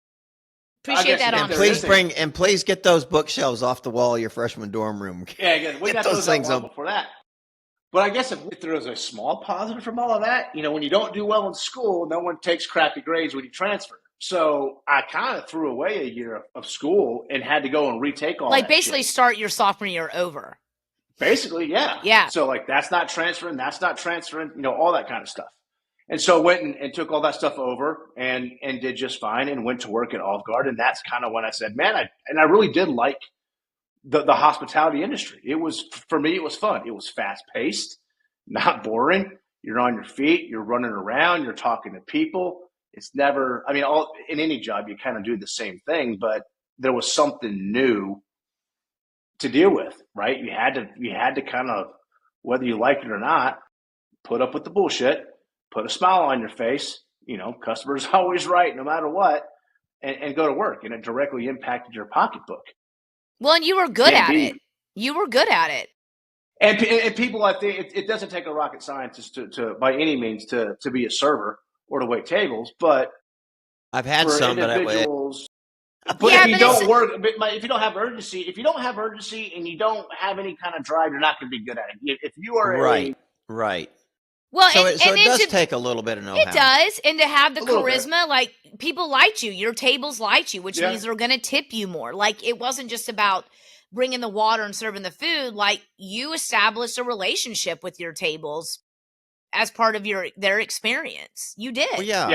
appreciate that honesty. Please get those bookshelves off the wall of your freshman dorm room. Yeah, again, we got those things up before that. But I guess if there was a small positive from all of that, when you don't do well in school, no one takes crappy grades when you transfer. So I kind of threw away a year of school and had to go and retake all that. Basically start your sophomore year over. Basically, yeah. Yeah. So that's not transferring, all that kind of stuff. And so went and took all that stuff over and did just fine, and went to work at Olive Garden. And that's kind of when I said, man, I really did like the hospitality industry. For me, it was fun. It was fast paced, not boring. You're on your feet, you're running around, you're talking to people. It's never, in any job, you kind of do the same thing, but there was something new to deal with, right? You had to kind of, whether you liked it or not, put up with the bullshit, put a smile on your face, customer's always right no matter what, and go to work. And it directly impacted your pocketbook. Well, and you were good at it. You were good at it. And people, I think it doesn't take a rocket scientist to by any means to be a server or to wait tables, but I've had some individuals. But yeah, if you don't work, if you don't have urgency, and you don't have any kind of drive, you're not going to be good at it. If you are right. Well, so it does take a little bit of know-how. It does, and to have the charisma, people liked you, your tables liked you, which means they're going to tip you more. It wasn't just about bringing the water and serving the food. You established a relationship with your tables as part of their experience. You did. Well, yeah.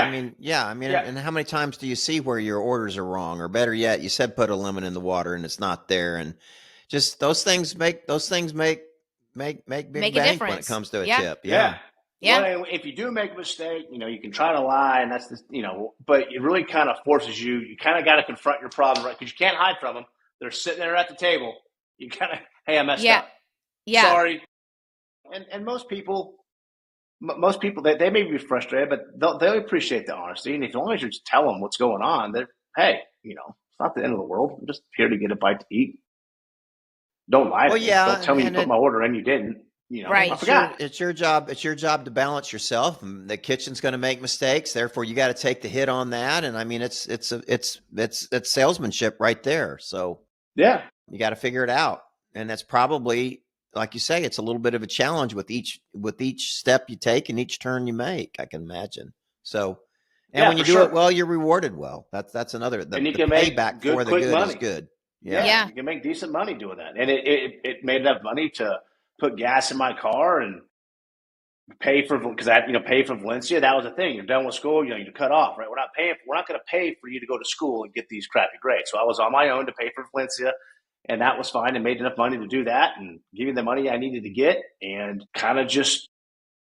And how many times do you see where your orders are wrong, or better yet, you said put a lemon in the water and it's not there, and just those things make big bank when it comes to a tip. Yeah. Well, if you do make a mistake, you can try to lie, and that's but it really kind of forces you. You kind of got to confront your problem, right? Because you can't hide from them. They're sitting there at the table. You kind of, hey, I messed up. Yeah. Sorry. And most people, they may be frustrated, but they'll appreciate the honesty. And as long as you just tell them what's going on, hey, it's not the end of the world. I'm just here to get a bite to eat. Don't lie to me. Don't tell me you put my order in, you didn't. Right. I forgot. It's your job. It's your job to balance yourself. And the kitchen's going to make mistakes. Therefore, you got to take the hit on that. And it's salesmanship right there. So yeah, you got to figure it out. And that's probably, like you say, it's a little bit of a challenge with each step you take and each turn you make, I can imagine. So, and when you do it well, you're rewarded well. That's another, the payback for the good is good. Yeah. You can make decent money doing that. And it made enough money to put gas in my car and pay for, because I, pay for Valencia. That was the thing. You're done with school, you cut off, right? We're not going to pay for you to go to school and get these crappy grades. So I was on my own to pay for Valencia, and that was fine, and made enough money to do that and give me the money I needed to get, and kind of just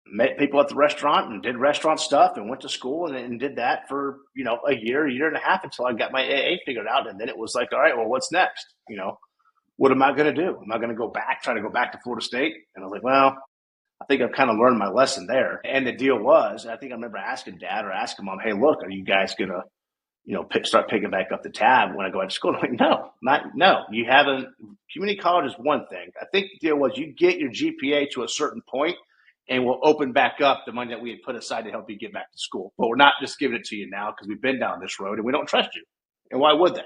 met people at the restaurant and did restaurant stuff and went to school and did that for, a year and a half until I got my AA figured out. And then it was like, all right, well, what's next? What am I going to do? Am I going to try to go back to Florida State? And I was like, well, I think I've kind of learned my lesson there. And the deal was, I think I remember asking Dad or asking Mom, hey, look, are you guys going to, start picking back up the tab when I go back to school? I'm like, no, you haven't. Community college is one thing. I think the deal was you get your GPA to a certain point and we'll open back up the money that we had put aside to help you get back to school. But we're not just giving it to you now because we've been down this road and we don't trust you. And why would they?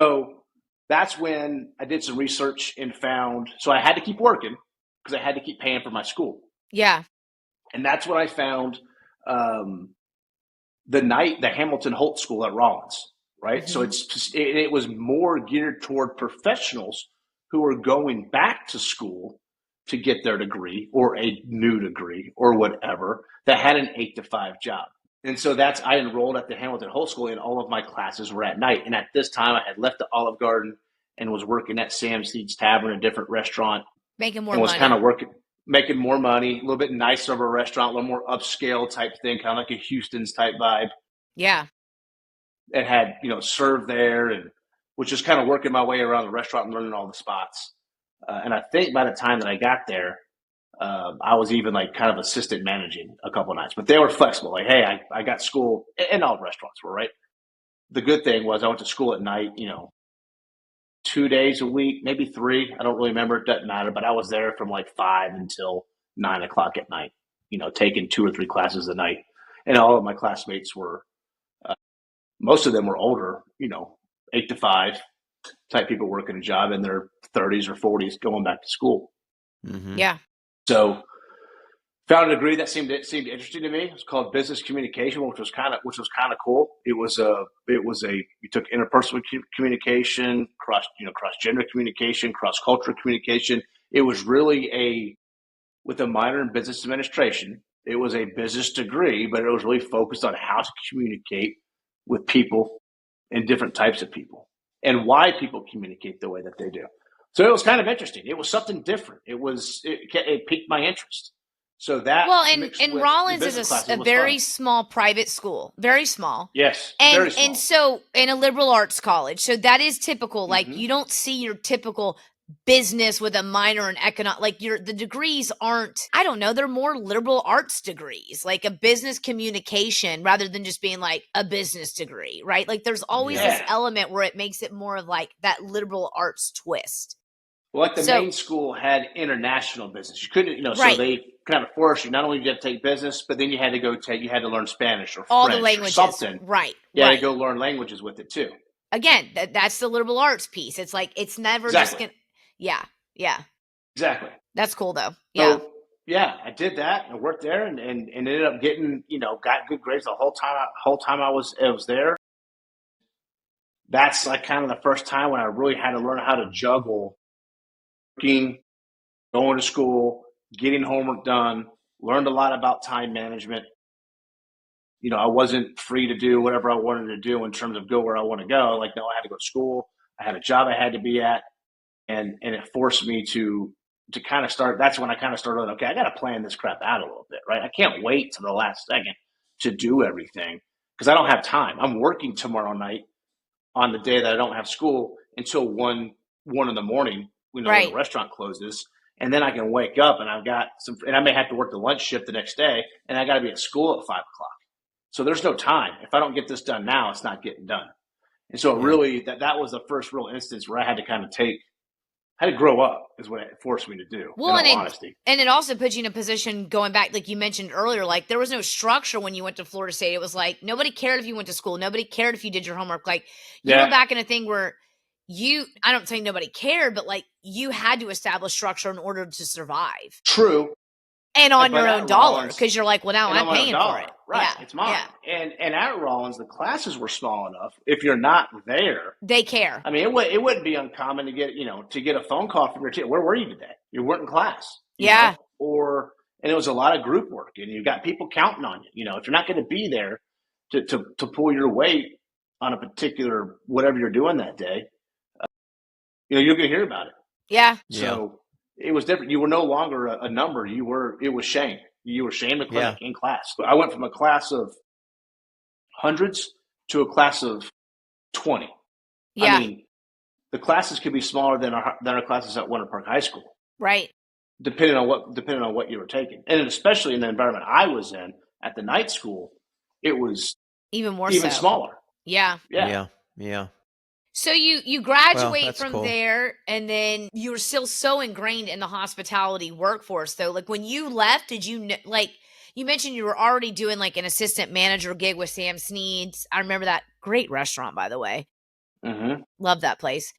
So that's when I did some research and found, so I had to keep working because I had to keep paying for my school. Yeah. And that's when I found the Hamilton Holt School at Rollins, right? Mm-hmm. So it was more geared toward professionals who were going back to school to get their degree or a new degree or whatever that had an 8-to-5 job. And so I enrolled at the Hamilton Holt School, and all of my classes were at night. And at this time I had left the Olive Garden and was working at Sam Steed's Tavern, a different restaurant. Making more and was money. Kind of making more money, a little bit nicer of a restaurant, a little more upscale type thing, kind of like a Houston's type vibe. Yeah. And had, served there, and was just kind of working my way around the restaurant and learning all the spots. And I think by the time that I got there, I was even like kind of assistant managing a couple of nights. But they were flexible. Like, hey, I got school, and all restaurants were, right? The good thing was I went to school at night, 2 days a week, maybe 3. I don't really remember. It doesn't matter. But I was there from like 5 until 9 o'clock at night, taking 2 or 3 classes a night. And all of my classmates were, most of them were older, 8-to-5 type people working a job in their 30s or 40s going back to school. Mm-hmm. Yeah. So found a degree that seemed interesting to me. It was called business communication, which was kind of cool. You took interpersonal communication, cross gender communication, cross cultural communication. It was really with a minor in business administration. It was a business degree, but it was really focused on how to communicate with people and different types of people and why people communicate the way that they do. So it was kind of interesting. It was something different. It piqued my interest. So that and Rollins is a very small private school, very small. Yes, and very small. And so in a liberal arts college, so that is typical. Like you don't see your typical business with a minor in economics. Like the degrees aren't. I don't know. They're more liberal arts degrees, like a business communication, rather than just being like a business degree, right? Like there's always this element where it makes it more of like that liberal arts twist. Well, like the main school had international business. You couldn't, so they kind of forced you. Not only did you have to take business, but then you had to learn Spanish or all French the languages, or something. Right. You had to go learn languages with it too. Again, that's the liberal arts piece. It's like it's never just gonna. Yeah. Exactly. That's cool though. Yeah. So, I did that and worked there and ended up getting, got good grades the whole time I was there. That's like kind of the first time when I really had to learn how to juggle working, going to school, getting homework done, learned a lot about time management. I wasn't free to do whatever I wanted to do in terms of go where I want to go. Like, no, I had to go to school. I had a job I had to be at. And it forced me to kind of start. That's when I kind of started, okay, I got to plan this crap out a little bit, right? I can't wait to the last second to do everything because I don't have time. I'm working tomorrow night on the day that I don't have school until 1 in the morning, when the restaurant closes. And then I can wake up and and I may have to work the lunch shift the next day, and I got to be at school at 5 o'clock. So there's no time. If I don't get this done now, it's not getting done. And so really that was the first real instance where I had to kind of had to grow up is what it forced me to do. Well, in all honesty. And it also puts you in a position going back, like you mentioned earlier, like there was no structure when you went to Florida State. It was like nobody cared if you went to school. Nobody cared if you did your homework. Like you were back in a thing where I don't say nobody cared, but like you had to establish structure in order to survive. True. And on But your at own dollar, Rollins- because you're like, well, now and I'm on my own paying for dollar. it. Right. Yeah. It's mine. Yeah. And at Rollins, the classes were small enough. If you're not there, They care. I mean, it wouldn't be uncommon to get a phone call from your team. Where were you today? You weren't in class. You Yeah. know? And it was a lot of group work, and you got people counting on you. You know, if you're not going to be there to pull your weight on a particular whatever you're doing that day, you're going to hear about it. Yeah. So it was different. You were no longer a number. It was Shane. You were Shane McClintick in class. I went from a class of hundreds to a class of 20. Yeah. I mean, the classes could be smaller than our classes at Winter Park High School. Right. Depending on what you were taking. And especially in the environment I was in at the night school, it was even so. Smaller. Yeah. Yeah. So you graduate from cool. there, and then you were still so ingrained in the hospitality workforce, though. Like, when you left, did you like, you mentioned you were already doing like an assistant manager gig with Sam Sneed's. I remember that. Great restaurant, by the way. Mm-hmm. Love that place.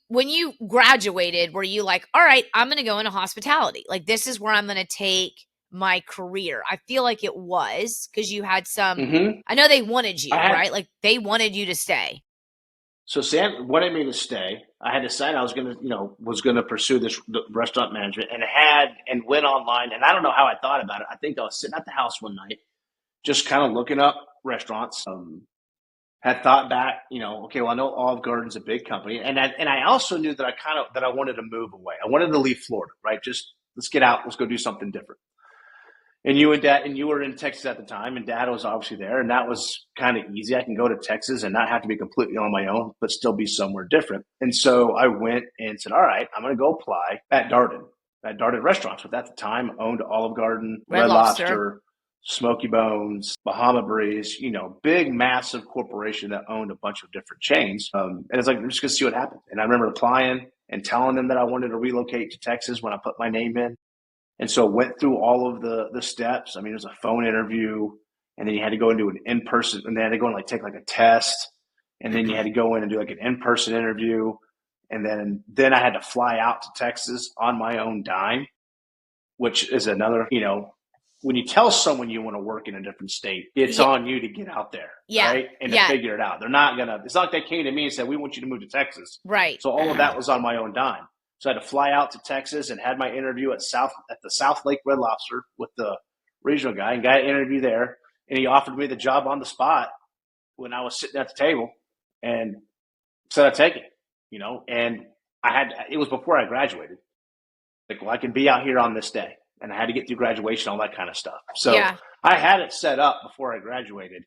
When you graduated, were you like, all right, I'm going to go into hospitality. Like, this is where I'm going to take my career. I feel like it was, because you had some, I know they wanted you, right? Like, they wanted you to stay. So Sam wanted me to stay. I had decided I was going to pursue this restaurant management, and went online. And I don't know how I thought about it. I think I was sitting at the house one night, just kind of looking up restaurants. Had thought back, okay, well, I know Olive Garden's a big company, and I also knew that I wanted to move away. I wanted to leave Florida, right? Just let's get out, let's go do something different. And you were in Texas at the time, and Dad was obviously there, and that was kind of easy. I can go to Texas and not have to be completely on my own, but still be somewhere different. And so I went and said, all right, I'm going to go apply at Darden Restaurants, which at the time owned Olive Garden, Red Lobster, Smoky Bones, Bahama Breeze, big, massive corporation that owned a bunch of different chains. And it's like, I'm just going to see what happens. And I remember applying and telling them that I wanted to relocate to Texas when I put my name in. And so went through all of the steps. I mean, it was a phone interview, and then you had to go into an in-person, and then had to go and take a test. And then you had to go in and do an in-person interview. And then I had to fly out to Texas on my own dime, which is another, when you tell someone you want to work in a different state, it's on you to get out there, right? And to figure it out. They're not it's not like they came to me and said, we want you to move to Texas. Right. So all of that was on my own dime. So I had to fly out to Texas and had my interview at the South Lake Red Lobster with the regional guy, and got an interview there. And he offered me the job on the spot when I was sitting at the table, and said I'd take it, and it was before I graduated. Like, well, I can be out here on this day. And I had to get through graduation, all that kind of stuff. So I had it set up before I graduated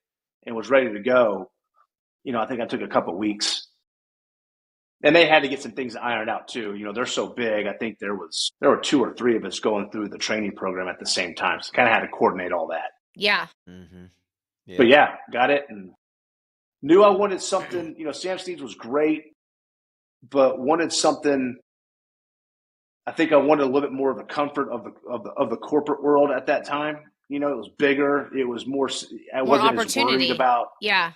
and was ready to go. I think I took a couple of weeks. And they had to get some things ironed out too. They're so big. I think there were 2 or 3 of us going through the training program at the same time. So kind of had to coordinate all that. Yeah. Mm-hmm. But got it, and knew I wanted something. Sam Sneed's was great, but wanted something. I think I wanted a little bit more of the comfort of the corporate world at that time. It was bigger. It was more. I wasn't as worried about. Yeah.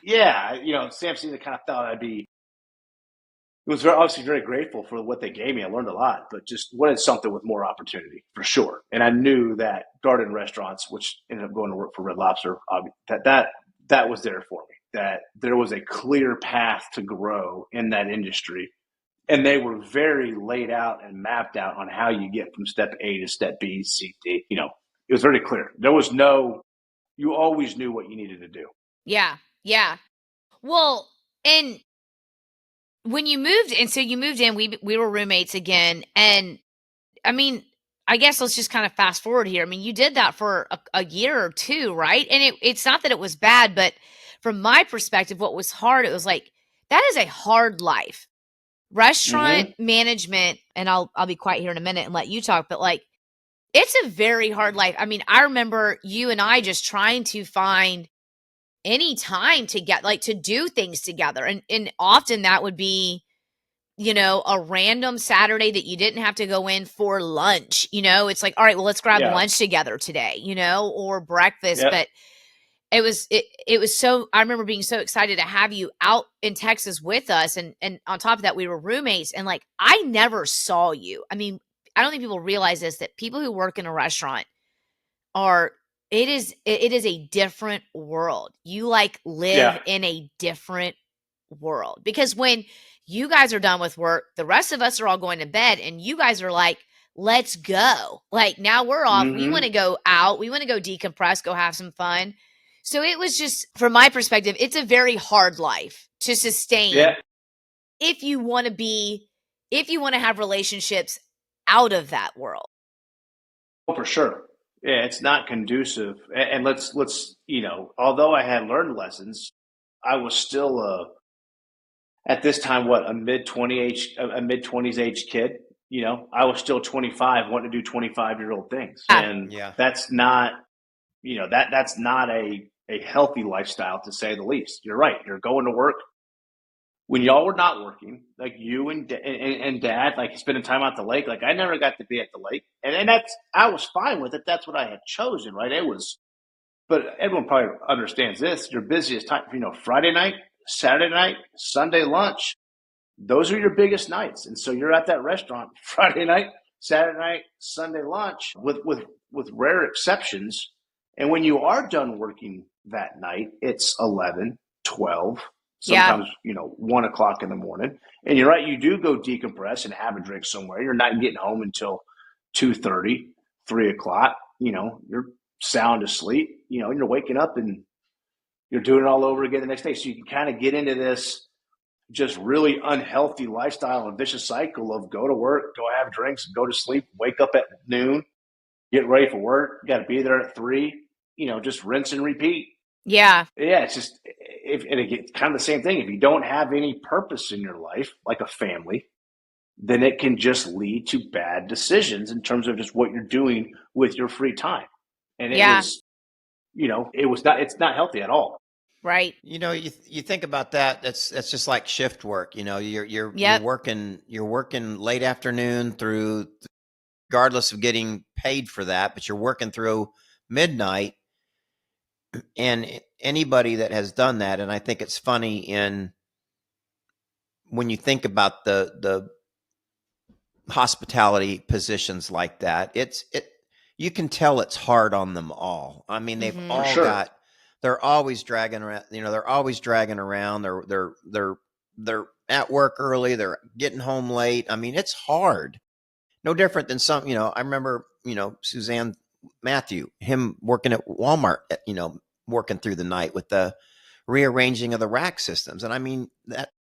Sam Sneed kind of thought I'd be. It was obviously very grateful for what they gave me. I learned a lot, but just wanted something with more opportunity for sure. And I knew that Darden Restaurants, which ended up going to work for Red Lobster, that was there for me. That there was a clear path to grow in that industry. And they were very laid out and mapped out on how you get from step A to step B, C, D. It was very clear. There was you always knew what you needed to do. Yeah. Yeah. Well, and when you moved in, we were roommates again. And I mean, I guess let's just kind of fast forward here. I mean, you did that for a year or 2, right? And it's not that it was bad, but from my perspective, what was hard, it was like, that is a hard life. Restaurant management, and I'll be quiet here in a minute and let you talk, but it's a very hard life. I mean, I remember you and I just trying to find any time to get to do things together. And often that would be, a random Saturday that you didn't have to go in for lunch. It's like, all right, well, let's grab lunch together today, or breakfast. Yep. But it was so, I remember being so excited to have you out in Texas with us. And on top of that, we were roommates, and I never saw you. I mean, I don't think people realize this, that people who work in a restaurant, are it is a different world. You like live Yeah. in a different world, because when you guys are done with work, the rest of us are all going to bed, and you guys are like, let's go. Like, now we're off. We want to go out. We want to go decompress, go have some fun. So it was just, from my perspective, it's a very hard life to sustain Yeah. if you want to have relationships out of that world. Oh, for sure. Yeah, it's not conducive. And let's although I had learned lessons, I was still at this time what, a mid 20s age kid. I was still 25, wanting to do 25-year-old things, and Yeah. that's not that's not a healthy lifestyle, to say the least. You're right. You're going to work when y'all were not working, like you and dad, like spending time at the lake. Like, I never got to be at the lake, and I was fine with it. That's what I had chosen, right? It was, but everyone probably understands this. Your busiest time, Friday night, Saturday night, Sunday lunch. Those are your biggest nights, and so you're at that restaurant Friday night, Saturday night, Sunday lunch, with rare exceptions. And when you are done working that night, it's 11, 12, Yeah. sometimes 1 o'clock in the morning. And you're right, you do go decompress and have a drink somewhere. You're not getting home until 2:30, 3 o'clock. You're sound asleep. And you're waking up and you're doing it all over again the next day. So you can kind of get into this just really unhealthy lifestyle and vicious cycle of go to work, go have drinks, go to sleep, wake up at noon, get ready for work. You got to be there at 3. Just rinse and repeat. Yeah. Yeah, it's just it's kind of the same thing. If you don't have any purpose in your life, like a family, then it can just lead to bad decisions in terms of just what you're doing with your free time. And it Yeah. was, it's not healthy at all. Right. You think about that. That's just like shift work. You're Yep. working late afternoon through, regardless of getting paid for that, but you're working through midnight. And anybody that has done that, and I think it's funny when you think about the hospitality positions like that, you can tell it's hard on them all. I mean, they've Mhm. all sure. they're always dragging around. They're always dragging around. They're at work early. They're getting home late. I mean, it's hard. No different than some. I remember Suzanne Matthew, him working at Walmart. Working through the night with the rearranging of the rack systems, and I mean that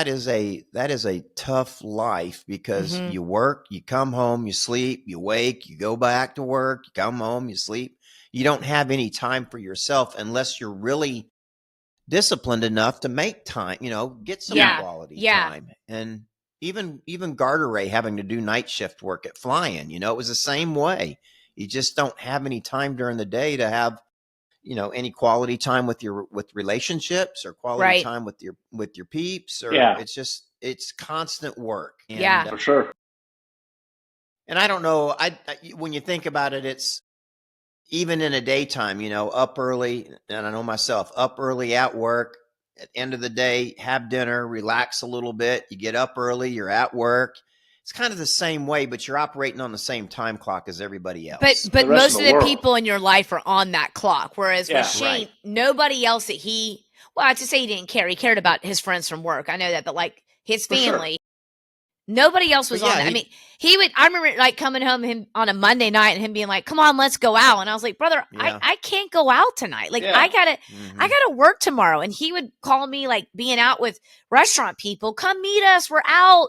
is a tough life, because Mhm. you work, you come home, you sleep, you wake, you go back to work, you come home, you sleep. You don't have any time for yourself unless you're really disciplined enough to make time, get some Yeah. quality Yeah. time. And even Garter Ray having to do night shift work at Flying, it was the same way. You just don't have any time during the day to have any quality time with relationships, or quality Right. time with your peeps, or Yeah, it's constant work. Yeah. for sure. And I don't know, when you think about it, it's even in a daytime, up early, and I know myself, up early at work, at the end of the day, have dinner, relax a little bit, you get up early, you're at work. It's kind of the same way, but you're operating on the same time clock as everybody else. But The rest of most the of the world. people in your life are on that clock. Whereas with Yeah. Shane, Right. nobody else well, to say he didn't care. He cared about his friends from work. I know that, but like his For sure. family, nobody else But was on yeah, that. I mean, I remember like coming home him on a Monday night and him being like, come on, let's go out. And I was like, brother, Yeah. I can't go out tonight. Like, Yeah. I gotta Mhm. work tomorrow. And he would call me like being out with restaurant people. Come meet us. We're out.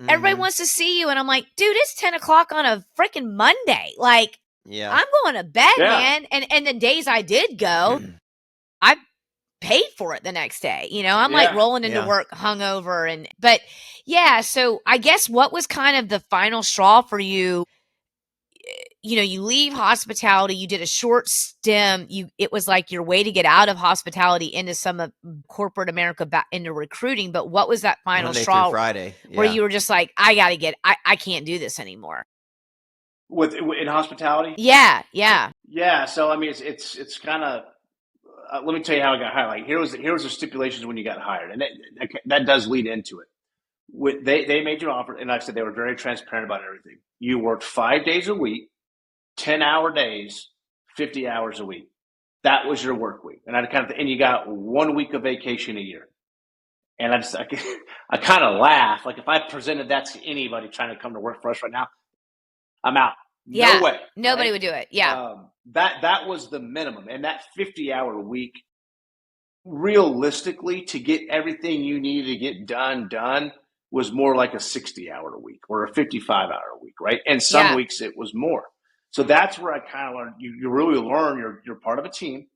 Everybody Mhm. wants to see you. And I'm like, dude, it's 10 o'clock on a freaking Monday. Like, Yeah. I'm going to bed, Yeah. man. And the days I did go, I paid for it the next day. I'm like Yeah. rolling into Yeah. work hungover. But yeah, so I guess what was kind of the final straw for you? You leave hospitality, you did a short stint. It was like your way to get out of hospitality into some of corporate America, back into recruiting. But what was that final Monday through straw Friday. where Yeah. you were just like, I can't do this anymore? In hospitality. Yeah. Yeah. Yeah. So I mean, it's kind of. Let me tell you how I got hired. Like, here was the stipulations when you got hired, and that does lead into it. They made you an offer, and like I said, they were very transparent about everything. You worked 5 days a week, 10-hour days, 50 hours a week. That was your work week. And and you got 1 week of vacation a year. And I kind of laugh. Like if I presented that to anybody trying to come to work for us right now, I'm out. No way. Nobody would do it. Yeah. That was the minimum. And that 50-hour week, realistically, to get everything you needed to get done was more like a 60-hour week or a 55-hour week, right? And some weeks it was more. So that's where I kind of learned, you really learn you're part of a team.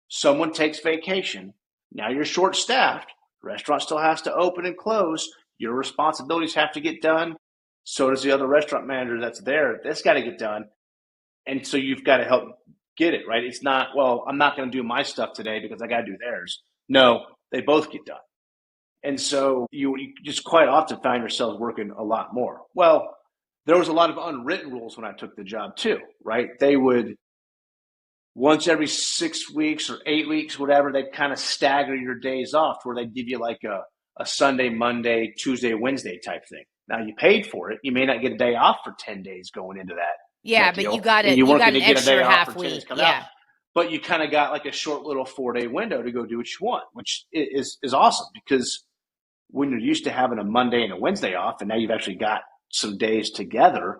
Someone takes vacation. Now you're short-staffed. Restaurant still has to open and close. Your responsibilities have to get done. So does the other restaurant manager that's there. That's got to get done. And so you've got to help get it, right? It's not, well, I'm not going to do my stuff today because I got to do theirs. No, they both get done. And so you just quite often find yourselves working a lot more. Well, there was a lot of unwritten rules when I took the job too, right? They would, once every 6 weeks or 8 weeks, whatever, they'd kind of stagger your days off where they'd give you like a Sunday, Monday, Tuesday, Wednesday type thing. Now you paid for it. You may not get a day off for 10 days going into that. Yeah, but you got it. You got an extra half week. Yeah. But you kind of got like a short little 4-day window to go do what you want, which is awesome because when you're used to having a Monday and a Wednesday off and now you've actually got some days together,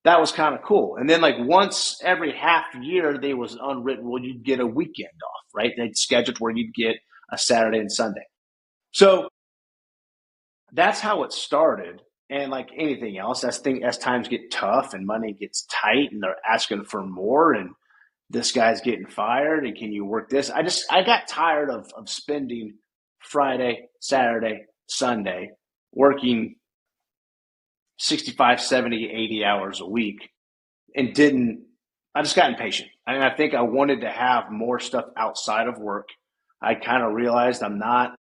that was kind of cool. And then like once every half year, there was an unwritten rule, you'd get a weekend off, right? They'd schedule where you'd get a Saturday and Sunday. So that's how it started. And like anything else, as times get tough and money gets tight and they're asking for more and this guy's getting fired and can you work this? I got tired of spending Friday, Saturday, Sunday working 65, 70, 80 hours a week and I just got impatient. I think I wanted to have more stuff outside of work. I kind of realized I'm not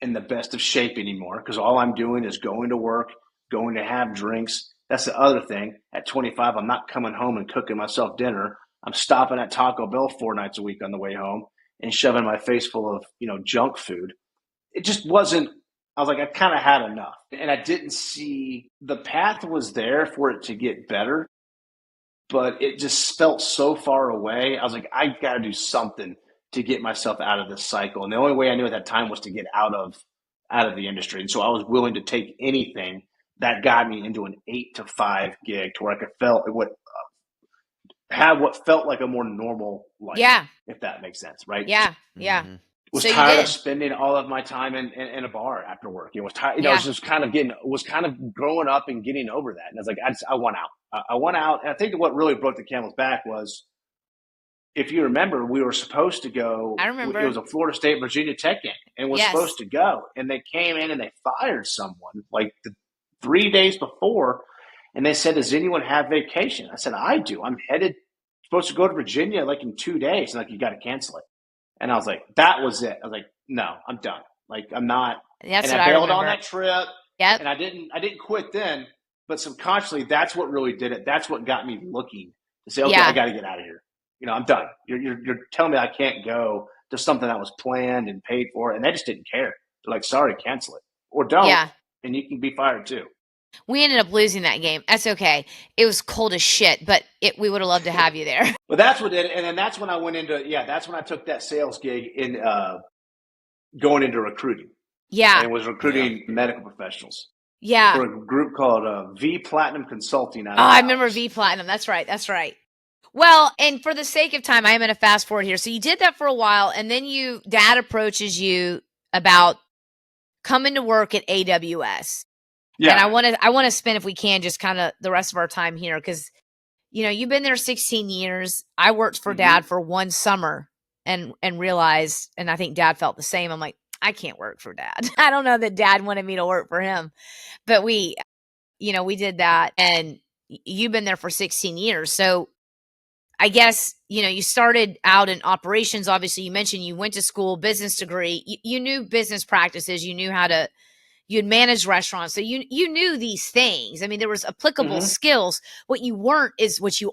in the best of shape anymore because all I'm doing is going to work, going to have drinks. That's the other thing. At 25, I'm not coming home and cooking myself dinner. I'm stopping at Taco Bell 4 nights a week on the way home and shoving my face full of, junk food. It just wasn't, I was like, I kind of had enough. And I didn't see the path was there for it to get better, but it just felt so far away. I was like, I got to do something to get myself out of this cycle. And the only way I knew at that time was to get out of the industry. And so I was willing to take anything that got me into an 8 to 5 gig to where I could have what felt like a more normal life. Yeah. If that makes sense, right? Yeah. Yeah. Mm-hmm. Was tired of spending all of my time in a bar after work. It was tired. I was just kind of growing up and getting over that. And I was like, I want out. I want out. And I think what really broke the camel's back was, if you remember, we were supposed to go. I remember. It was a Florida State, Virginia Tech game and was supposed to go. And they came in and they fired someone like 3 days before. And they said, does anyone have vacation? I said, I do. I'm supposed to go to Virginia like in 2 days. And like, you got to cancel it. And I was like, that was it. I was like, no, I'm done. Like, I'm not. And I bailed on that trip. Yep. And I didn't quit then, but subconsciously, that's what really did it. That's what got me looking to say, okay, I got to get out of here. I'm done. You're telling me I can't go to something that was planned and paid for, and they just didn't care. They're like, sorry, cancel it or don't. Yeah. And you can be fired too. We ended up losing that game. That's okay. It was cold as shit, but we would have loved to have you there. But that's what did it. And then that's when I went into, that's when I took that sales gig in going into recruiting. Yeah. And was recruiting medical professionals. Yeah. For a group called V Platinum Consulting. I remember V Platinum. That's right. Well, and for the sake of time, I am going to fast forward here. So you did that for a while, and then Dad approaches you about coming to work at AWS. Yeah. And I want to spend, if we can, just kind of the rest of our time here because, you've been there 16 years. I worked for Dad for one summer and realized, and I think Dad felt the same. I'm like, I can't work for Dad. I don't know that Dad wanted me to work for him, but we did that, and you've been there for 16 years. So I guess, you started out in operations. Obviously, you mentioned you went to school, business degree. You knew business practices. You knew you'd managed restaurants. So you knew these things. I mean, there was applicable skills. What you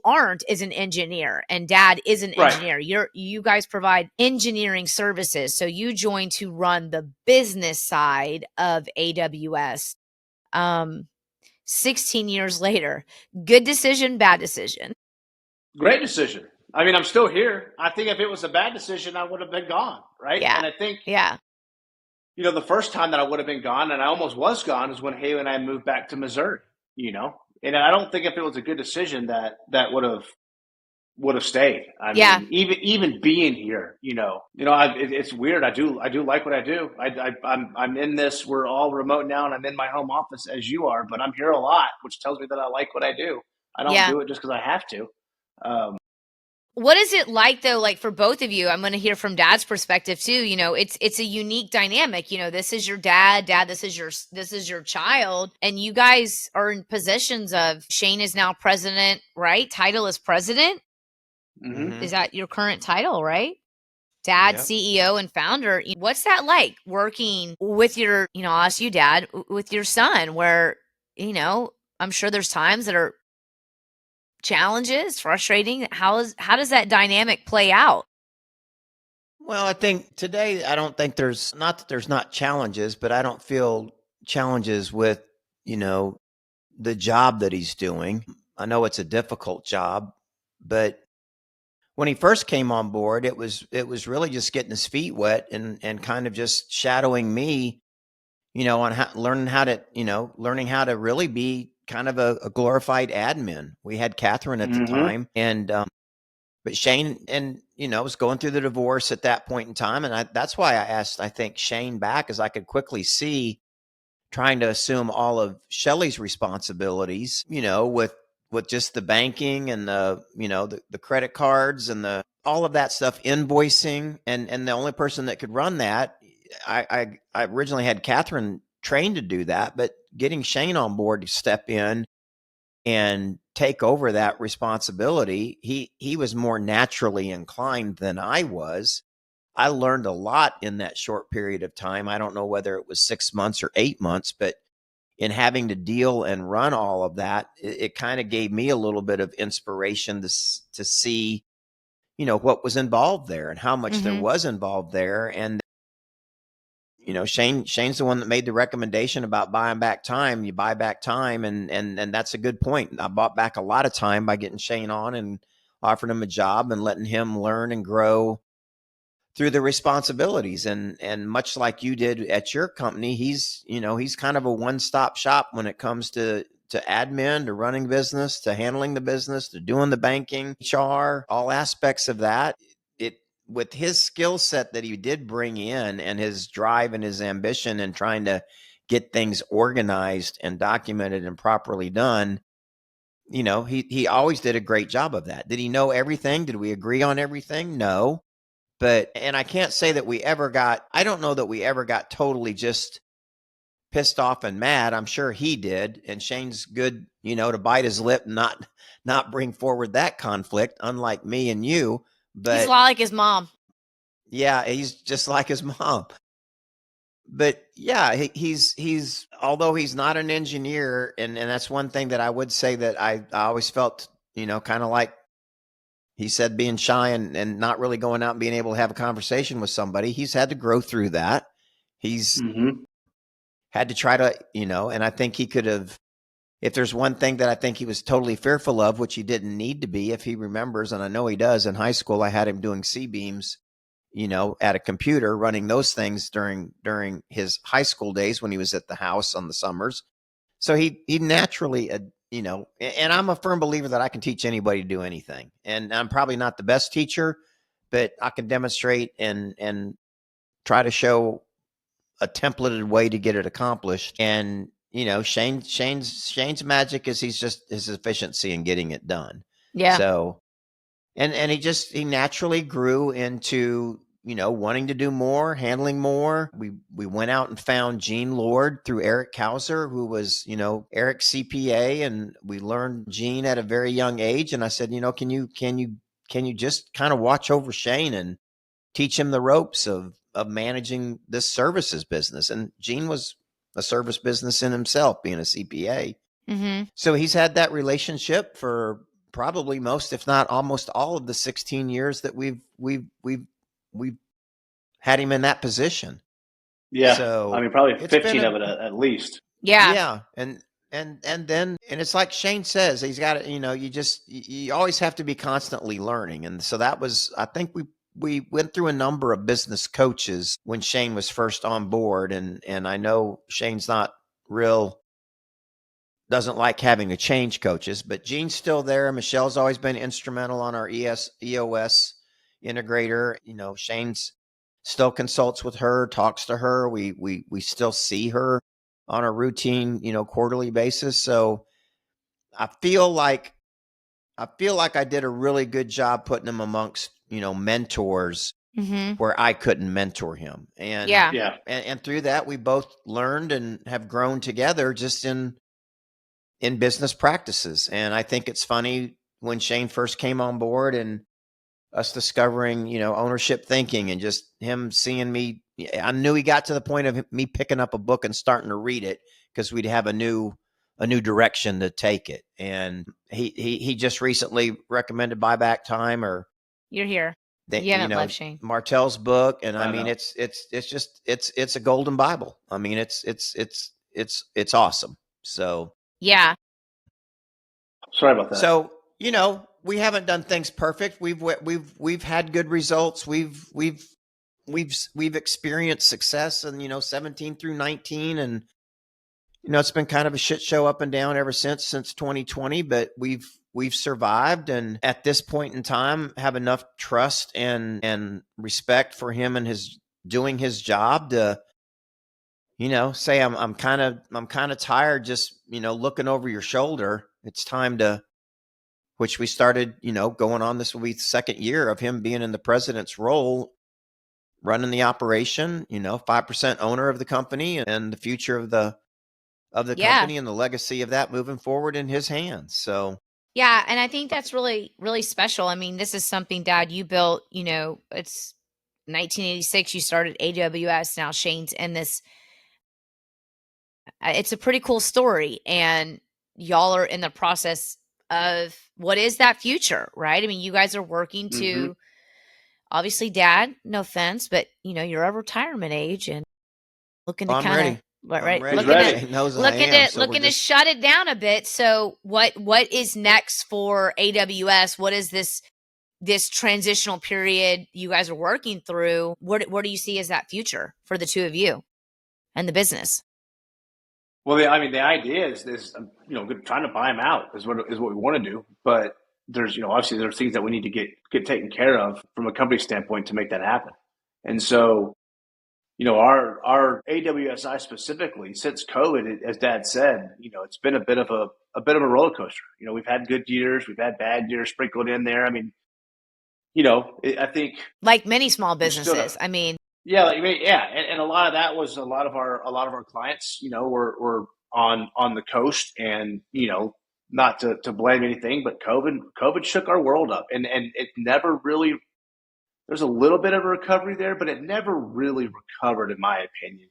aren't is an engineer, and Dad is an engineer. You guys provide engineering services. So you joined to run the business side of AWS. 16 years later, good decision, bad decision? Great decision. I mean, I'm still here. I think if it was a bad decision, I would have been gone, right? Yeah. And I think, Yeah. the first time that I would have been gone, and I almost was gone, is when Haley and I moved back to Missouri, And I don't think if it was a good decision that would have stayed. I Yeah. mean, even being here, it's weird. I do like what I do. I'm in this. We're all remote now, and I'm in my home office as you are, but I'm here a lot, which tells me that I like what I do. I don't Yeah. do it just because I have to. Um, What is it like though, like for both of you? I'm going to hear from dad's perspective too. It's a unique dynamic. This is your dad, this is your child, and you guys are in positions of Shane is now president, right? Title is president. mhm. Is that your current title, right? Dad, Yep. CEO, and founder. What's that like working with I'll ask you, Dad, with your son, where, I'm sure there's times that are challenges, frustrating. How does that dynamic play out? Well, I think today, I don't think there's not that there's not challenges, but I don't feel challenges with, you know, the job that he's doing. I know it's a difficult job, but when he first came on board, it was really just getting his feet wet and kind of just shadowing me, on learning how to really be kind of a glorified admin. We had Catherine at the Mhm. time, and but Shane and was going through the divorce at that point in time, and that's why I asked, I think, Shane back, as I could quickly see trying to assume all of Shelly's responsibilities, with just the banking and the credit cards and the all of that stuff, invoicing, and the only person that could run that, I originally had Catherine trained to do that, but getting Shane on board to step in and take over that responsibility, he was more naturally inclined than I was. I learned a lot in that short period of time. I don't know whether it was 6 months or 8 months, but in having to deal and run all of that, it kind of gave me a little bit of inspiration to see, what was involved there and how much there Mm-hmm. was involved there. And Shane's the one that made the recommendation about buying back time. You buy back time, and that's a good point. I bought back a lot of time by getting Shane on and offering him a job and letting him learn and grow through the responsibilities. And much like you did at your company, he's kind of a one-stop shop when it comes to admin, to running business, to handling the business, to doing the banking, HR, all aspects of that. It With his skill set that he did bring in, and his drive and his ambition and trying to get things organized and documented and properly done, he always did a great job of that. Did he know everything? Did we agree on everything? No. And I can't say that I don't know that we ever got totally just pissed off and mad. I'm sure he did. And Shane's good, to bite his lip and not bring forward that conflict, unlike me and you. He's a But lot like his mom. yeah, he's just like his mom. But yeah, he's although he's not an engineer, and that's one thing that I would say that I always felt, kind of like he said, being shy and not really going out and being able to have a conversation with somebody. He's had to grow through that. He's Mhm. had to try to, and I think he could have, if there's one thing that I think he was totally fearful of, which he didn't need to be, if he remembers, and I know he does, in high school, I had him doing C-beams, at a computer, running those things during his high school days when he was at the house on the summers. So he naturally, and I'm a firm believer that I can teach anybody to do anything. And I'm probably not the best teacher, but I can demonstrate and try to show a templated way to get it accomplished. And Shane's magic is he's just his efficiency in getting it done. Yeah. So and he naturally grew into, wanting to do more, handling more. We went out and found Gene Lord through Eric Kauser, who was, Eric's CPA, and we learned Gene at a very young age. And I said, can you just kind of watch over Shane and teach him the ropes of managing this services business? And Gene was a service business in himself, being a CPA. Mm-hmm. So he's had that relationship for probably most, if not almost all, of the 16 years that we've had him in that position. Yeah. I So mean, probably it's been 15 of it at least. Yeah. yeah, and And then it's like Shane says, he's got to, you always have to be constantly learning. And so that was, I think we went through a number of business coaches when Shane was first on board. And I know Shane's not real, doesn't like having to change coaches, but Gene's still there. Michelle's always been instrumental on our EOS integrator. Shane's still consults with her, talks to her. We still see her on a routine, quarterly basis. So I feel like I did a really good job putting him amongst, mentors where I couldn't mentor him. And Yeah. and through that we both learned and have grown together just in business practices. And I think it's funny when Shane first came on board and us discovering, ownership thinking and just him seeing me. I knew he got to the point of me picking up a book and starting to read it because we'd have a new direction to take it. And he just recently recommended Buyback Time, or You're here. that, You haven't left, Shane. Martell's book. And I I mean, know. it's a golden Bible. I mean, it's awesome. So Yeah. Sorry about that. So, we haven't done things perfect. We've had good results. We've experienced success in 17 through 19, and it's been kind of a shit show up and down ever since 2020, but we've survived, and at this point in time have enough trust and respect for him and his doing his job to say I'm kind of tired just looking over your shoulder. It's time to, which we started, going on, this will be the second year of him being in the president's role, running the operation, 5% owner of the company, and the future of the company and the legacy of that moving forward in his hands. So Yeah. And I think that's really, really special. I mean, this is something, Dad, you built, it's 1986, you started AWS. Now Shane's in this. It's a pretty cool story. And y'all are in the process of what is that future, right? I mean, you guys are working to, obviously, Dad, no offense, but you're of retirement age and looking to kind of, right? Looking to shut it down a bit. So what is next for AWS? What is this transitional period you guys are working through? What do you see as that future for the two of you and the business? Well, the idea is trying to buy them out is what we want to do. But there's, obviously there's things that we need to get taken care of from a company standpoint to make that happen. And so, our AWSI specifically, since COVID, as Dad said, it's been a bit of a roller coaster. We've had good years, we've had bad years sprinkled in there. I mean, I think like many small businesses. I mean, yeah, and a lot of that was a lot of our clients, were on the coast, and not to blame anything, but COVID shook our world up, and it never really. There's a little bit of a recovery there, but it never really recovered, in my opinion.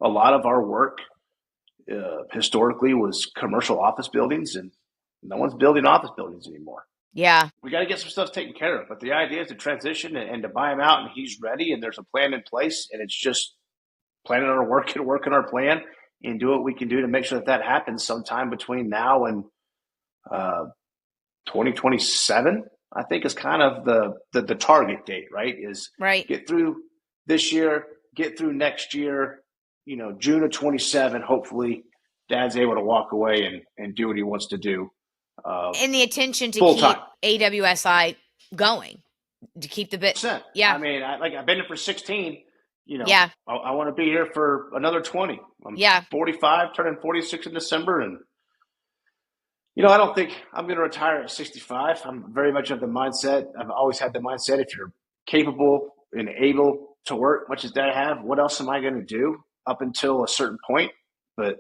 A lot of our work historically was commercial office buildings, and no one's building office buildings anymore. Yeah. We got to get some stuff taken care of, but the idea is to transition and to buy him out, and he's ready, and there's a plan in place, and it's just planning our work and working our plan and do what we can do to make sure that happens sometime between now and 2027. I think is kind of the target date, right? Is right. Get through this year, get through next year, June of 27, hopefully Dad's able to walk away and do what he wants to do. And the attention to keep AWSI going, to keep the bit. Yeah. I mean, I've been here for 16. Yeah. I want to be here for another 20. I'm 45, turning 46 in December. And, I don't think I'm going to retire at 65. I'm very much of the mindset. I've always had the mindset, if you're capable and able to work much as Dad have, what else am I going to do up until a certain point? But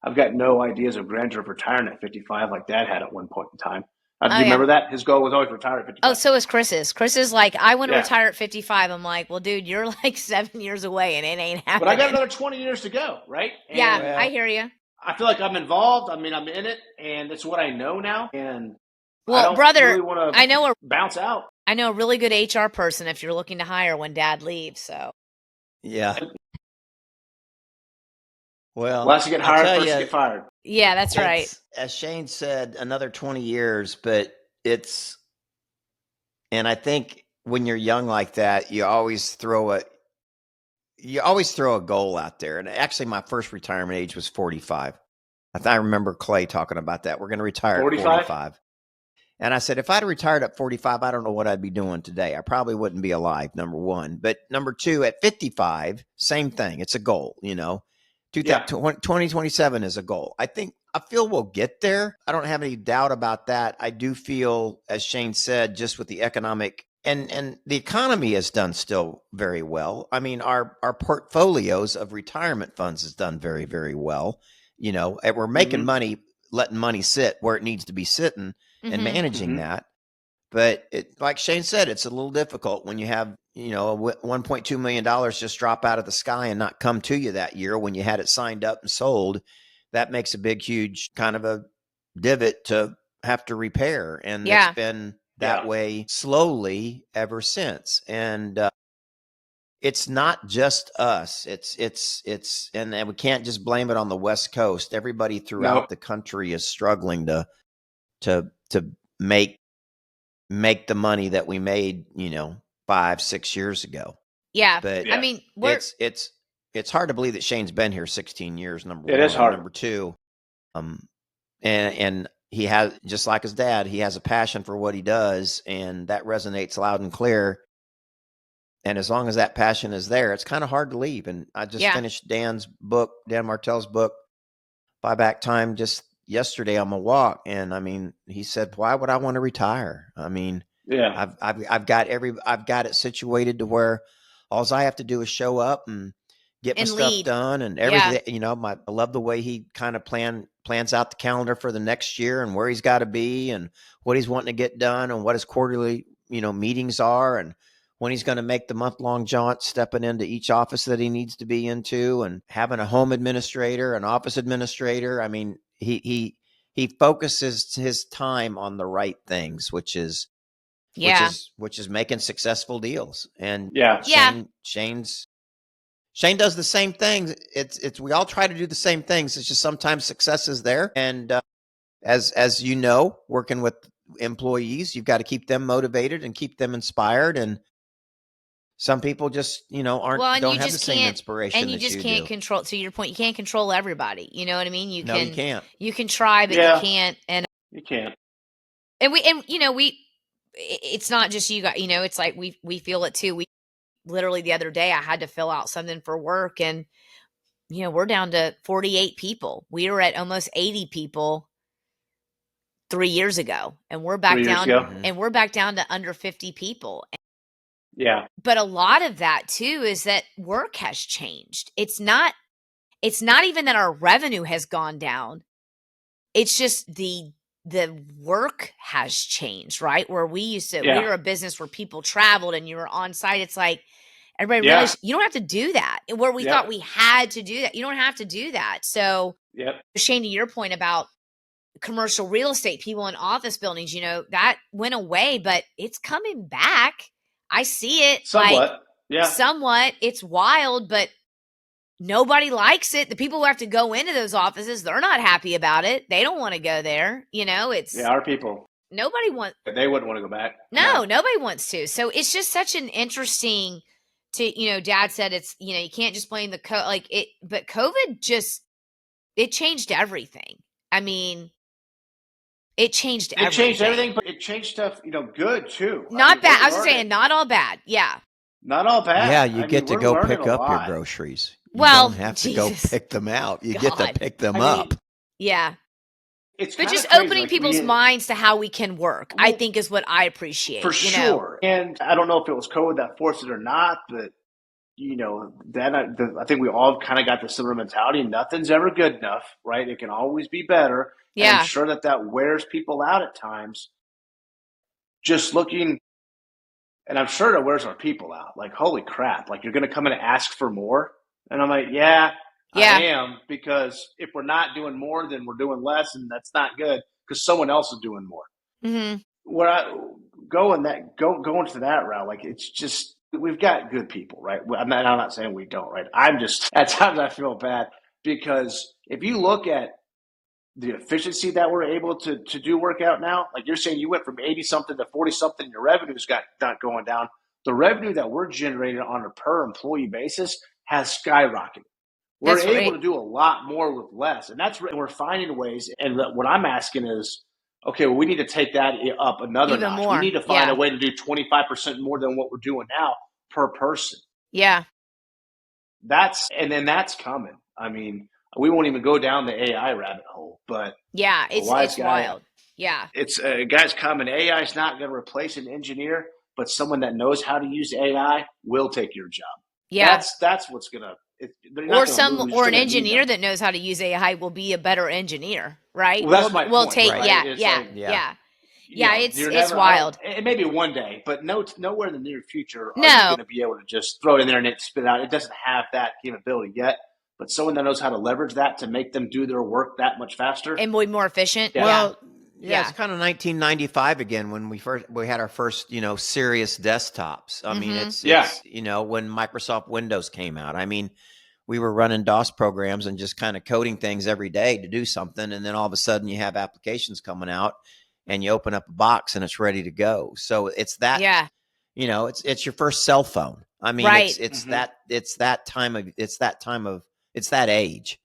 I've got no ideas of grandeur of retiring at 55 like Dad had at one point in time. Do you remember that? His goal was always retire at 55. Oh, so is Chris's. Chris is like, I want to retire at 55. I'm like, well, dude, you're like 7 years away and it ain't happening. But I got another 20 years to go, right? And I hear you. I feel like I'm involved. I mean, I'm in it, and it's what I know now. And well, brother, really want to bounce out. I know a really good HR person if you're looking to hire when Dad leaves. So yeah. Well, Last to get I hired, tell first to you, get fired. Yeah, that's right. it's, as Shane said, another 20 years, but it's, and I think when you're young like that, you always throw a goal out there. And actually, my first retirement age was 45. I remember Clay talking about that. We're going to retire at 45? 45. And I said, if I'd retired at 45, I don't know what I'd be doing today. I probably wouldn't be alive, number one. But number two, at 55, same thing. It's a goal, you know. Yeah. 2027 is a goal. I feel we'll get there. I don't have any doubt about that. I do feel, as Shane said, just with the economic and the economy has done still very well. I mean, our portfolios of retirement funds has done very, very well. You know, and we're making money, letting money sit where it needs to be sitting and managing that. But like Shane said, it's a little difficult when you have, you know, $1.2 million just drop out of the sky and not come to you that year when you had it signed up and sold. That makes a big, huge kind of a divot to have to repair. And it's been that way slowly ever since. And it's not just us. And we can't just blame it on the West Coast. Everybody throughout the country is struggling to make the money that we made, you know, 5-6 years ago. Yeah. But I mean, it's hard to believe that Shane's been here 16 years, number one. It is hard. Number two, and he has, just like his dad, he has a passion for what he does, and that resonates loud and clear. And as long as that passion is there, it's kind of hard to leave. And I just finished Dan Martell's book, Buyback Time, just yesterday on my walk. And I mean, he said, why would I want to retire? I mean, I've got it situated to where all I have to do is show up and get my stuff done and everything. You know, I love the way he kind of plans out the calendar for the next year and where he's got to be and what he's wanting to get done and what his quarterly, you know, meetings are and when he's going to make the month-long jaunt, stepping into each office that he needs to be into and having a home administrator, an office administrator. I mean, he focuses his time on the right things, which is making successful deals. And Shane does the same things. We all try to do the same things. It's just sometimes success is there. And as you know, working with employees, you've got to keep them motivated and keep them inspired. And some people just, you know, don't have the same inspiration. And you just can't control, to your point, you can't control everybody. You know what I mean? You can't. You can try, but you can't. And you can't. And you know, it's not just you guys, you know, it's like we feel it too. We literally the other day I had to fill out something for work and, you know, we're down to 48 people. We were at almost 80 people 3 years ago and we're back down to under 50 people. Yeah. But a lot of that too is that work has changed. It's not even that our revenue has gone down. It's just the work has changed, right? Where we were a business where people traveled and you were on site. It's like everybody realized you don't have to do that. And where we thought we had to do that, you don't have to do that. So Shane, to your point about commercial real estate, people in office buildings, you know, that went away, but it's coming back. I see it somewhat. It's wild, but nobody likes it. The people who have to go into those offices, they're not happy about it. They don't want to go there. You know, our people. Nobody wants. They wouldn't want to go back. No, nobody wants to. So it's just such an interesting. You know, Dad said it's, you know, you can't just blame but COVID it changed everything. I mean. It changed everything. It changed everything, but it changed stuff, you know, good too. Not bad. I was saying not all bad. Yeah. Not all bad. Yeah, you get to go pick up your groceries. You don't have to go pick them out. You get to pick them up. Yeah. But just opening people's minds to how we can work, I think is what I appreciate. For sure. And I don't know if it was COVID that forced it or not, but, you know, I think we all kind of got the similar mentality. Nothing's ever good enough, right? It can always be better. Yeah. And I'm sure that wears people out at times. Just looking, and I'm sure it wears our people out. Like, holy crap, like you're going to come in and ask for more? And I'm like, I am, because if we're not doing more, then we're doing less, and that's not good because someone else is doing more. Mm-hmm. Where I going to that route, like it's just, we've got good people, right? I'm not saying we don't, right? I'm just, at times I feel bad. because if you look at the efficiency that we're able to do workout now, like you're saying, you went from 80 something to 40 something, your revenue's got not going down. The revenue that we're generating on a per employee basis has skyrocketed. We're That's able right. to do a lot more with less, and we're finding ways. And what I'm asking is, okay, well, we need to take that up another Even notch. We more. need to find a way to do 25% more than what we're doing now per person. Yeah. That's coming. I mean, we won't even go down the AI rabbit hole, but Yeah, it's wild. Yeah. It's guys coming. AI is not going to replace an engineer, but someone that knows how to use AI will take your job. Yeah. That's what's going to. They're not gonna lose. Or an engineer that knows how to use AI will be a better engineer, right? Well, that's my we'll point, take right? Yeah, it's wild. It may be one day, but nowhere in the near future are you No. going to be able to just throw it in there and it spit out. It doesn't have that capability yet. But someone that knows how to leverage that to make them do their work that much faster And be more efficient. Yeah. Well, Yeah. it's kind of 1995 again when we had our first, serious desktops. I mean, it's when Microsoft Windows came out. I mean, we were running DOS programs and just kind of coding things every day to do something, and then all of a sudden you have applications coming out, and you open up a box and it's ready to go. So it's that. Yeah. It's your first cell phone. I mean, Right. it's that age.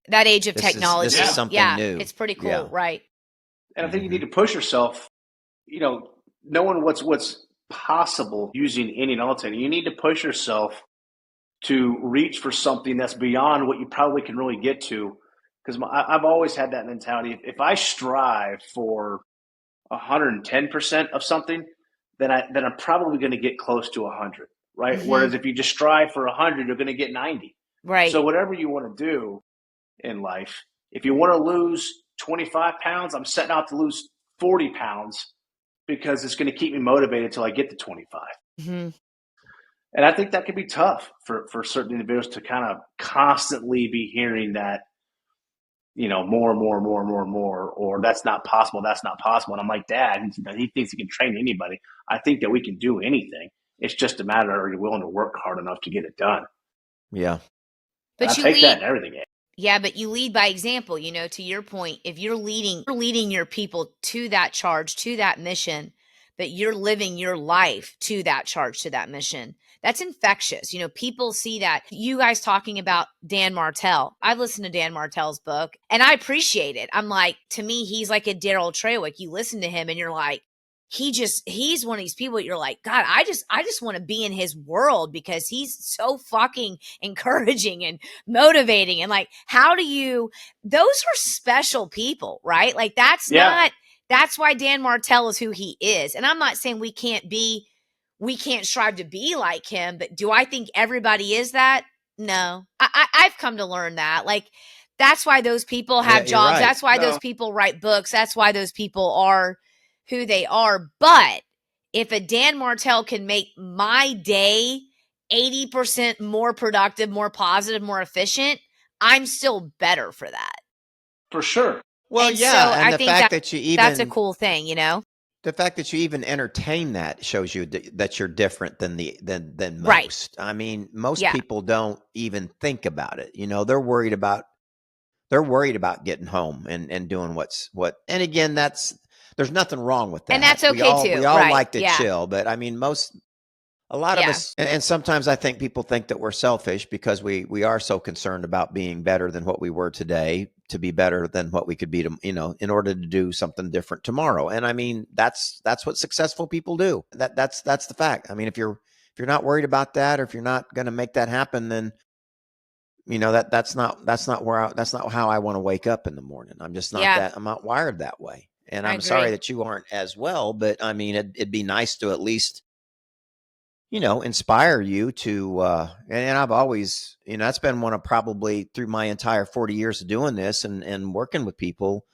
That age of This technology. is something new. It's pretty cool, Yeah. right? And I think you need to push yourself, knowing what's possible using any and all technology. You need to push yourself to reach for something that's beyond what you probably can really get to. Because I've always had that mentality. If I strive for 110% of something, then I'm probably going to get close to 100, right? Mhm. Whereas if you just strive for 100, you're going to get 90. Right. So whatever you want to do in life, if you want to lose 25 pounds, I'm setting out to lose 40 pounds because it's going to keep me motivated until I get to 25. Mm-hmm. And I think that can be tough for certain individuals to kind of constantly be hearing that, more and more and more and more and more, or that's not possible. That's not possible. And I'm like, Dad, he thinks he can train anybody. I think that we can do anything. It's just a matter of are you willing to work hard enough to get it done. Yeah. But I take that in everything. Yeah, but you lead by example, to your point. If you're leading your people to that charge, to that mission, but you're living your life to that charge, to that mission, that's infectious. People see that. You guys talking about Dan Martell. I've listened to Dan Martell's book and I appreciate it. I'm like, to me, he's like a Daryl Trewick. You listen to him and you're like, he's one of these people that you're like, God, I just want to be in his world because he's so fucking encouraging and motivating. And like, those are special people, right? Like that's why Dan Martell is who he is. And I'm not saying we can't strive to be like him, but do I think everybody is that? No, I've come to learn that. Like, that's why those people have jobs. Right. That's why those people write books. That's why those people are who they are. But if a Dan Martell can make my day 80% more productive, more positive, more efficient, I'm still better for that. For sure. Well, and yeah. So and I the think fact that you even, that's a cool thing, The fact that you even entertain that shows you that you're different than most. Right. I mean, most people don't even think about it. They're worried about getting home and doing what. And again, there's nothing wrong with that. And that's okay too. We all right. like to chill, but I mean, a lot of us, and sometimes I think people think that we're selfish because we are so concerned about being better than what we were today, to be better than what we could be, in order to do something different tomorrow. And I mean, that's what successful people do. That's the fact. I mean, if you're not worried about that, or if you're not going to make that happen, then that's not how I want to wake up in the morning. I'm just not I'm not wired that way. And I'm sorry that you aren't as well, but I mean, it'd be nice to at least, inspire you to, and I've always, that's been one of probably through my entire 40 years of doing this and working with people,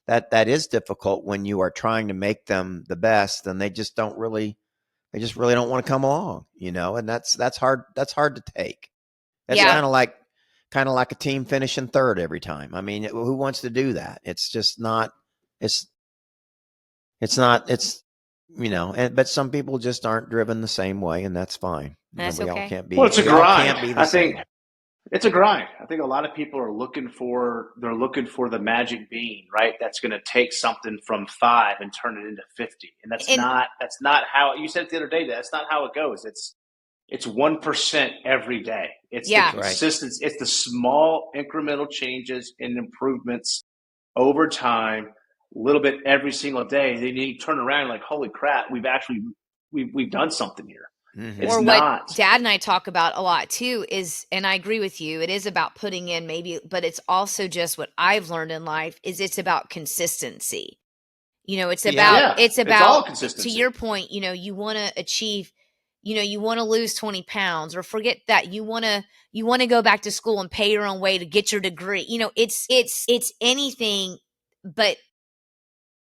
that is difficult when you are trying to make them the best and they just really don't want to come along, and that's hard to take. That's kind of like a team finishing third every time. I mean, who wants to do that? It's just not, but some people just aren't driven the same way, and that's fine. That's we okay. all can't be. Well, it's a we all grind. can't be the I same. think It's a grind. I think a lot of people are they're looking for the magic bean, right? That's going to take something from 5 and turn it into 50. And And that's not how you said it the other day. That's not how it goes. It's 1% every day. It's the yeah, Right. consistency. It's the small incremental changes and improvements over time, a little bit every single day. Then you turn around like, holy crap, we've done something here. Mm-hmm. It's or what not. Dad and I talk about a lot too is, and I agree with you, it is about putting in maybe, but it's also just what I've learned in life is it's about consistency. Yeah. Yeah, It's it's all about, to consistency. your point, you want to achieve, you want to lose 20 pounds, or forget that, you want to go back to school and pay your own way to get your degree. It's anything, but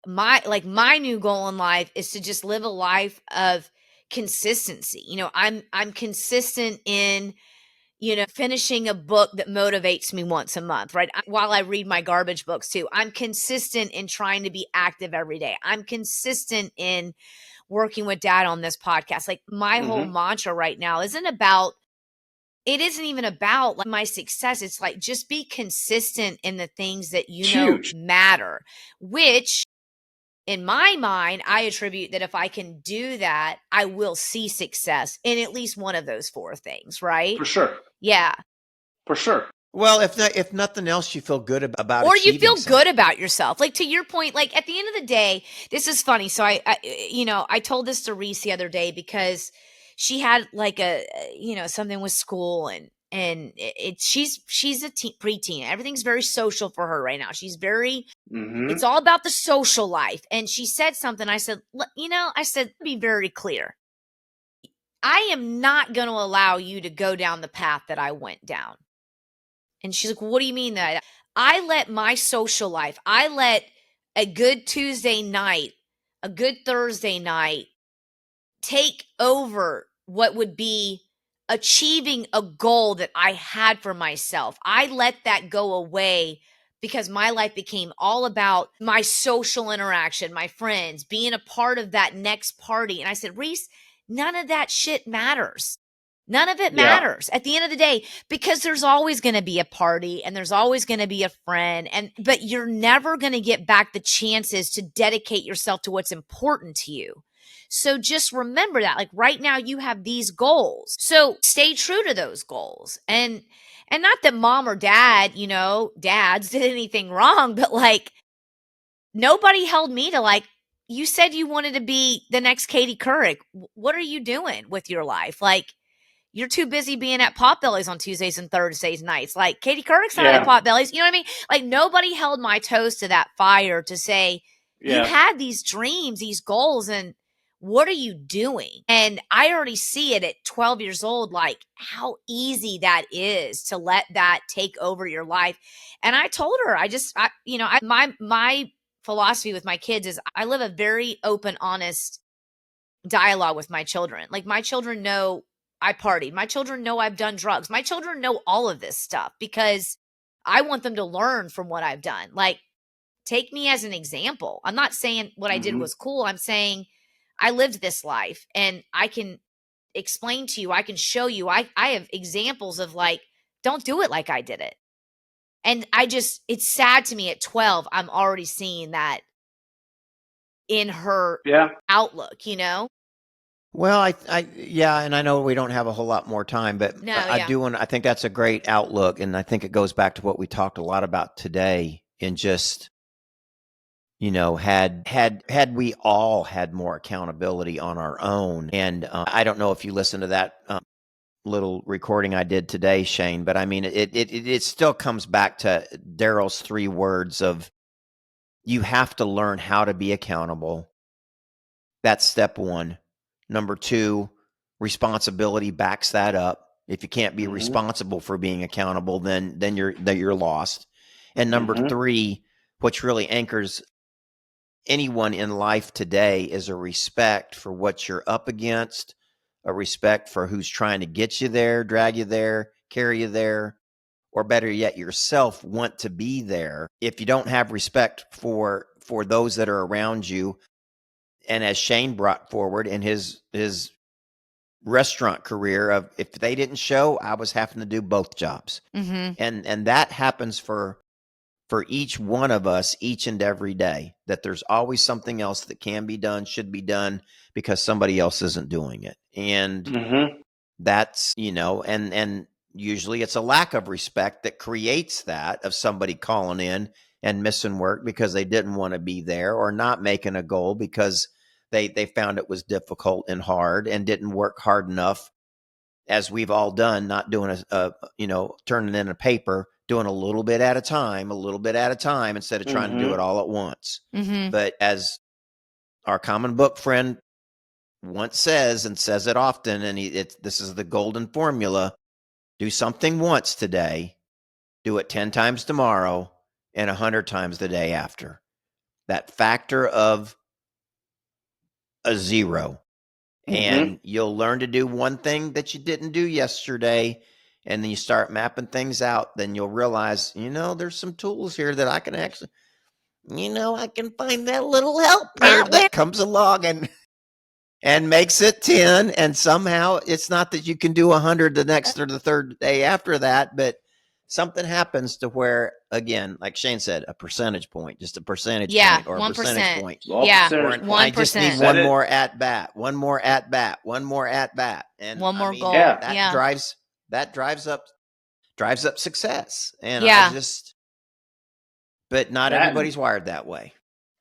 my new goal in life is to just live a life of consistency. I'm consistent in finishing a book that motivates me once a month, right? While I read my garbage books too, I'm consistent in trying to be active every day. I'm consistent in working with Dad on this podcast. Like, my whole Hmm. mantra right now it isn't even about like my success. It's like, just be consistent in the things that It's huge. matter, which in my mind, I attribute that if I can do that, I will see success in at least one of those four things, right? For sure. Yeah. For sure. Well, if nothing else, you feel good about Or you achieving feel something. good about yourself. Like, to your point, like at the end of the day, this is funny. So I told this to Reese the other day because she had like something with school, and she's a preteen. Everything's very social for her right now. It's Hmm. all about the social life. And she said something. I said, I said, be very clear. I am not going to allow you to go down the path that I went down. And she's like, well, what do you mean that? I let my social life, I let a good Tuesday night, a good Thursday night take over what would be achieving a goal that I had for myself. I let that go away because my life became all about my social interaction, my friends, being a part of that next party. And I said, Reese, none of that shit matters. None of it Yeah. matters at the end of the day, because there's always going to be a party and there's always going to be a friend, but you're never going to get back the chances to dedicate yourself to what's important to you. So just remember that, like, right now you have these goals. So stay true to those goals. And not that mom or dad, dads did anything wrong, but like, nobody held me to, like, you said you wanted to be the next Katie Couric. What are you doing with your life? Like, you're too busy being at Potbelly's on Tuesdays and Thursdays nights. Like, Katie Couric's not at Yeah. Potbelly's. You know what I mean? Like, nobody held my toes to that fire to say, you Yeah. had these dreams, these goals, and what are you doing? And I already see it at 12 years old, like how easy that is to let that take over your life. And I told her, my philosophy with my kids is I live a very open, honest dialogue with my children. Like, my children know I partied. My children know I've done drugs. My children know all of this stuff because I want them to learn from what I've done. Like, take me as an example. I'm not saying what I did Hmm. was cool. I'm saying I lived this life and I can explain to you, I can show you. I have examples of, like, don't do it like I did it. And it's sad to me at 12, I'm already seeing that in her Yeah. outlook. Well, yeah, and I know we don't have a whole lot more time, but No, I yeah. do want. I think that's a great outlook, and I think it goes back to what we talked a lot about today. In just, had we all had more accountability on our own, and I don't know if you listened to that little recording I did today, Shane, but I mean, it still comes back to Daryl's 3 words of, you have to learn how to be accountable. That's step 1. Number 2, responsibility backs that up. If you can't be Hmm. responsible for being accountable, then you're lost. And number Hmm. 3, which really anchors anyone in life today, is a respect for what you're up against, a respect for who's trying to get you there, drag you there, carry you there, or better yet, yourself want to be there. If you don't have respect for those that are around you, and as Shane brought forward in his restaurant career of if they didn't show, I was having to do both jobs. Mm-hmm. And that happens for each one of us each and every day, that there's always something else that can be done, should be done, because somebody else isn't doing it. And that's, and usually it's a lack of respect that creates that, of somebody calling in and missing work because they didn't want to be there, or not making a goal because they found it was difficult and hard and didn't work hard enough, as we've all done, not doing turning in a paper, doing a little bit at a time, instead of trying to do it all at once. Mm-hmm. But as our common book friend once says, and says it often, and this is the golden formula: do something once today, do it 10 times tomorrow, and 100 times the day after. That factor of a 0. And you'll learn to do one thing that you didn't do yesterday, and then you start mapping things out. Then you'll realize, there's some tools here that I can actually, I can find that little helper that comes along and makes it 10. And somehow it's not that you can do 100 the next or the third day after that, but something happens to where, again, like Shane said, a percentage point, just a percentage point, or 1%. a percentage point. Yeah, Or 1%. I just need one more at bat, one more at bat, and one more goal. That drives up success. And but not everybody's wired that way.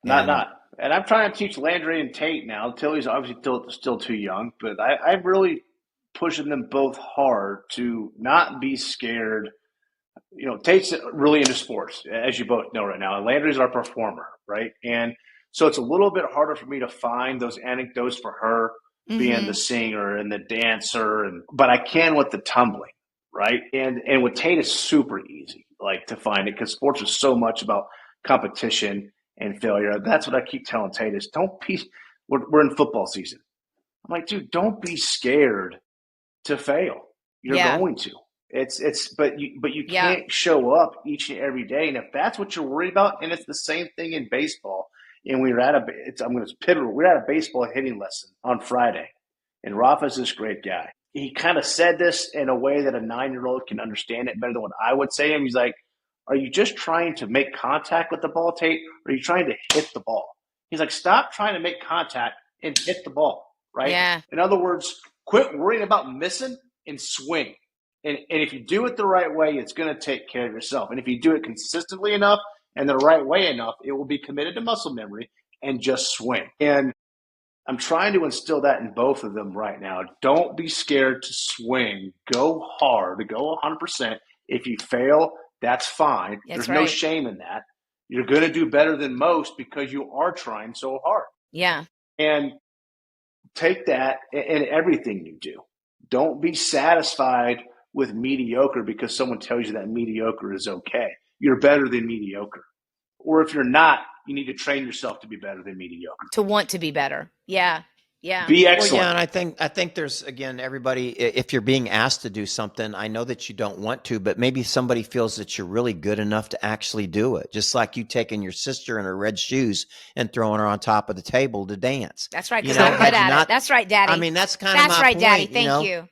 Not. And I'm trying to teach Landry and Tate now. Tilly's obviously still too young, but I'm really pushing them both hard to not be scared. Tate's really into sports, as you both know right now. And Landry's our performer, right? And so it's a little bit harder for me to find those anecdotes for her being the singer and the dancer, but I can with the tumbling, right? And with Tate, it's super easy, like, to find it, because sports is so much about competition and failure. That's what I keep telling Tate is, we're in football season. I'm like, dude, don't be scared to fail. You're going to. But you can't show up each and every day. And if that's what you're worried about, and it's the same thing in baseball. And we're at a baseball hitting lesson on Friday, and Rafa's this great guy. He kind of said this in a way that a 9-year-old can understand it better than what I would say to him. He's like, "Are you just trying to make contact with the ball, Tate, or are you trying to hit the ball?" He's like, "Stop trying to make contact and hit the ball." Right? Yeah. In other words, quit worrying about missing and swing. And if you do it the right way, it's going to take care of yourself. And if you do it consistently enough and the right way enough, it will be committed to muscle memory and just swing. And I'm trying to instill that in both of them right now. Don't be scared to swing. Go hard. Go 100%. If you fail, that's fine. There's no shame in that. You're going to do better than most because you are trying so hard. Yeah. And take that in everything you do. Don't be satisfied with mediocre because someone tells you that mediocre is okay. You're better than mediocre. Or if you're not, you need to train yourself to be better than mediocre. To want to be better. Yeah. Yeah. Be excellent. Well, yeah, and I think there's, again, everybody, if you're being asked to do something, I know that you don't want to, but maybe somebody feels that you're really good enough to actually do it. Just like you taking your sister in her red shoes and throwing her on top of the table to dance. That's right, because I'm good at it. That's right, Daddy. I mean, that's kind of my point. That's right, Daddy. Thank you.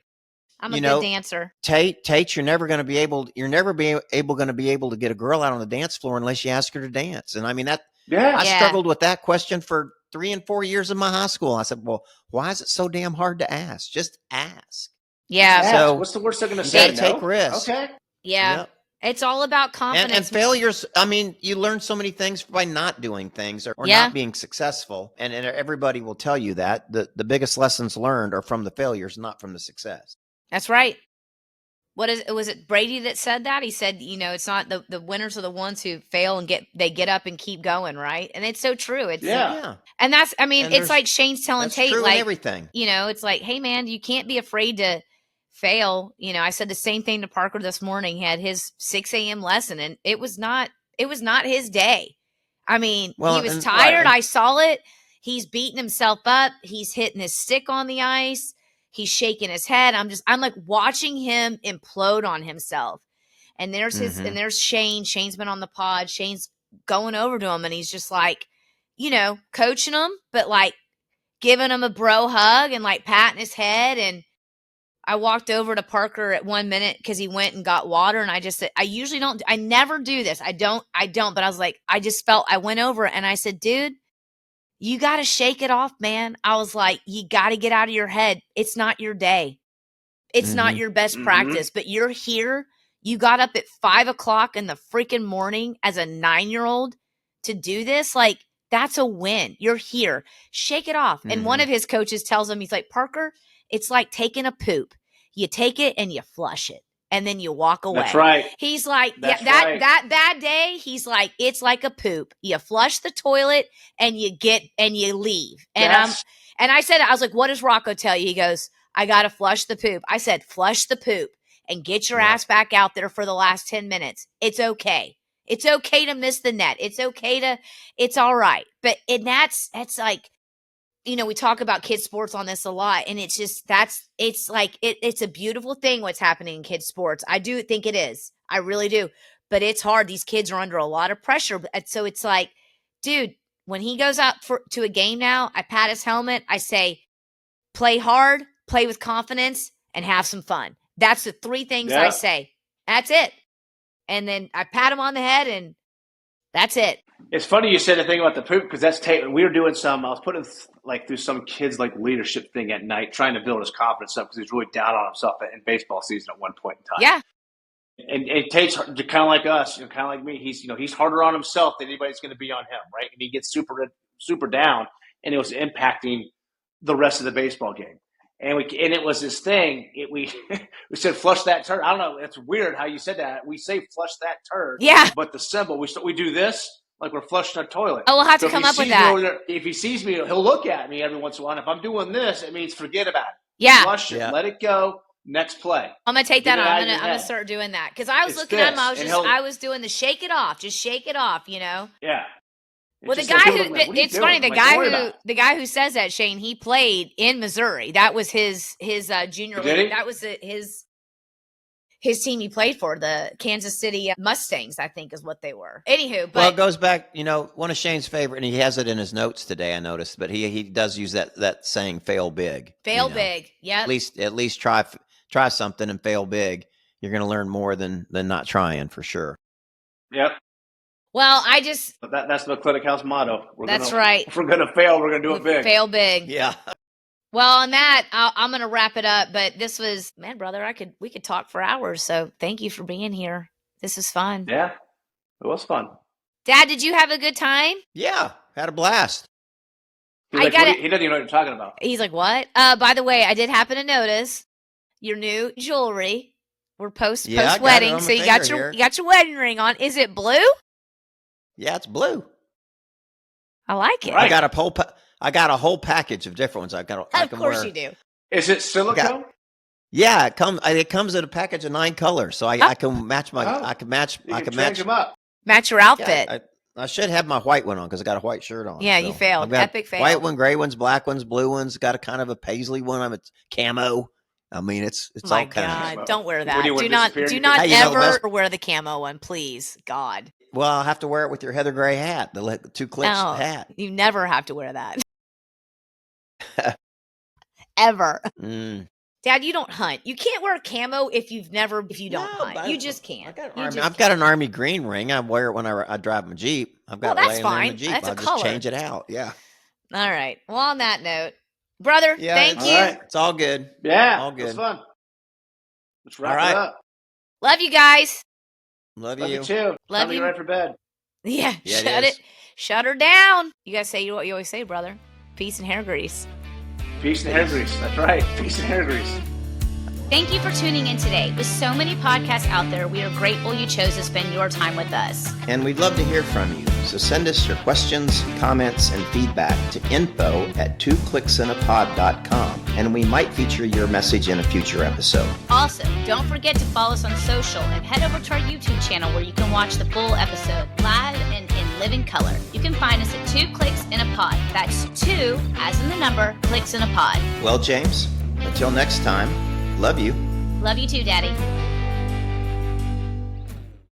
I'm a good dancer. Tate, you're never going to be able to get a girl out on the dance floor unless you ask her to dance. And I mean, I struggled with that question for 3 and 4 years in my high school. I said, well, why is it so damn hard to ask? Just ask. Yeah. So what's the worst they're going to say? You got to take risks. Okay. Yeah. Yep. It's all about confidence. And failures, I mean, you learn so many things by not doing things or not being successful. And everybody will tell you that. The biggest lessons learned are from the failures, not from the success. That's right. Was it Brady that said that? He said, it's not the winners are the ones who fail and get up and keep going, right? And it's so true. It's and that's, I mean, it's like Shane's telling Tate, like, everything. It's like, hey man, you can't be afraid to fail. I said the same thing to Parker this morning. He had his 6 a.m. lesson, and it was not his day. I mean, he was tired. I saw it. He's beating himself up. He's hitting his stick on the ice. He's shaking his head. I'm like watching him implode on himself. And there's and there's Shane. Shane's been on the pod. Shane's going over to him, and he's just like, coaching him, but like giving him a bro hug and like patting his head. And I walked over to Parker at 1 minute because he went and got water. And I just said, I never do this. I don't. But I was like, I went over and I said, dude, you got to shake it off, man. I was like, you got to get out of your head. It's not your day. It's not your best practice, but you're here. You got up at 5 o'clock in the freaking morning as a 9-year-old to do this. Like, that's a win. You're here. Shake it off. And one of his coaches tells him, he's like, Parker, it's like taking a poop. You take it and you flush it and then you walk away. That's right. He's like, Right. that bad day, he's like, it's like a poop. You flush the toilet and you leave. And I was like, what does Rocco tell you? He goes, I got to flush the poop. I said, flush the poop and get your ass back out there for the last 10 minutes. It's okay. It's okay to miss the net. It's all right. But that's like, you know, we talk about kids sports on this a lot, and it's just, it's a beautiful thing what's happening in kids sports. I do think it is. I really do. But it's hard. These kids are under a lot of pressure. So it's like, dude, when he goes out to a game now, I pat his helmet. I say, play hard, play with confidence, and have some fun. That's the 3 things I say. That's it. And then I pat him on the head, and that's it. It's funny you said the thing about the poop, because we were doing I was putting through some kids leadership thing at night, trying to build his confidence up because he was really down on himself in baseball season at one point in time. Yeah. And it takes kind of like us, kind of like me. He's harder on himself than anybody's going to be on him, right? And he gets super down, and it was impacting the rest of the baseball game. And it was this thing. We said flush that turd. I don't know. It's weird how you said that. We say flush that turd. Yeah. But the symbol we do this like we're flushing a toilet. Oh, we'll have to come up with that. If he sees me, he'll look at me every once in a while. And if I'm doing this, it means forget about it. Yeah. Flush it. Let it go. Next play. I'm gonna take that on. I'm gonna start doing that because I was looking at him. I was doing the shake it off. Just shake it off. You know. Yeah. Well, the guy who it's funny. The guy who says that, Shane, he played in Missouri. That was his junior league. That was his team he played for, the Kansas City Mustangs, I think is what they were. Anywho, well, it goes back. You know, one of Shane's favorite, and he has it in his notes today. I noticed, but he does use that saying, "Fail big." Fail big. Yeah. At least try something and fail big. You're going to learn more than not trying, for sure. Yep. Well, that's the McClintick House motto. Right. If we're going to fail, we're going to do it big. Fail big. Yeah. Well, on that, I'm going to wrap it up. But this was, man, brother, we could talk for hours. So thank you for being here. This is fun. Yeah, it was fun. Dad, did you have a good time? Yeah, had a blast. He doesn't even know what you're talking about. He's like, what? By the way, I did happen to notice your new jewelry. We're post wedding, so you got your wedding ring on. Is it blue? Yeah, it's blue. I like it. Right. I got a whole package of different ones. Of course you do. Is it silicone? Yeah, it comes in a package of 9 colors, so I can match my. I can match them up. Match your outfit. Yeah, I should have my white one on because I got a white shirt on. Yeah, so you failed. Epic fail. White one, gray ones, black ones, blue ones. Got a kind of a paisley one. I'm camo. I mean, it's all kind of. Don't wear that. Do not ever wear the camo one, please. God. Well, I'll have to wear it with your heather gray hat, the 2 clicks hat. You never have to wear that. Ever. Dad, you don't hunt. You can't wear camo if you don't hunt. You just can't. I've got an army green ring. I wear it when I drive my Jeep. I've got it laying there in the Jeep. That's I'll just change it out. Yeah. All right. Well, on that note, brother, thank you. Right. It's all good. Yeah. All good. It was fun. Let's wrap it up. Love you guys. Love you you too. Love you. Right for bed. Yeah. Shut her down. You guys say what you always say, brother. Peace and hair grease. Peace and hair grease. That's right. Peace and hair grease. Thank you for tuning in today. With so many podcasts out there, we are grateful you chose to spend your time with us. And we'd love to hear from you. So send us your questions, comments, and feedback to info@twoclicksinapod.com, and we might feature your message in a future episode. Also, don't forget to follow us on social and head over to our YouTube channel where you can watch the full episode live and in living color. You can find us at 2 Clicks in a Pod. That's 2, as in the number, clicks in a pod. Well, James, until next time, love you. Love you too, Daddy.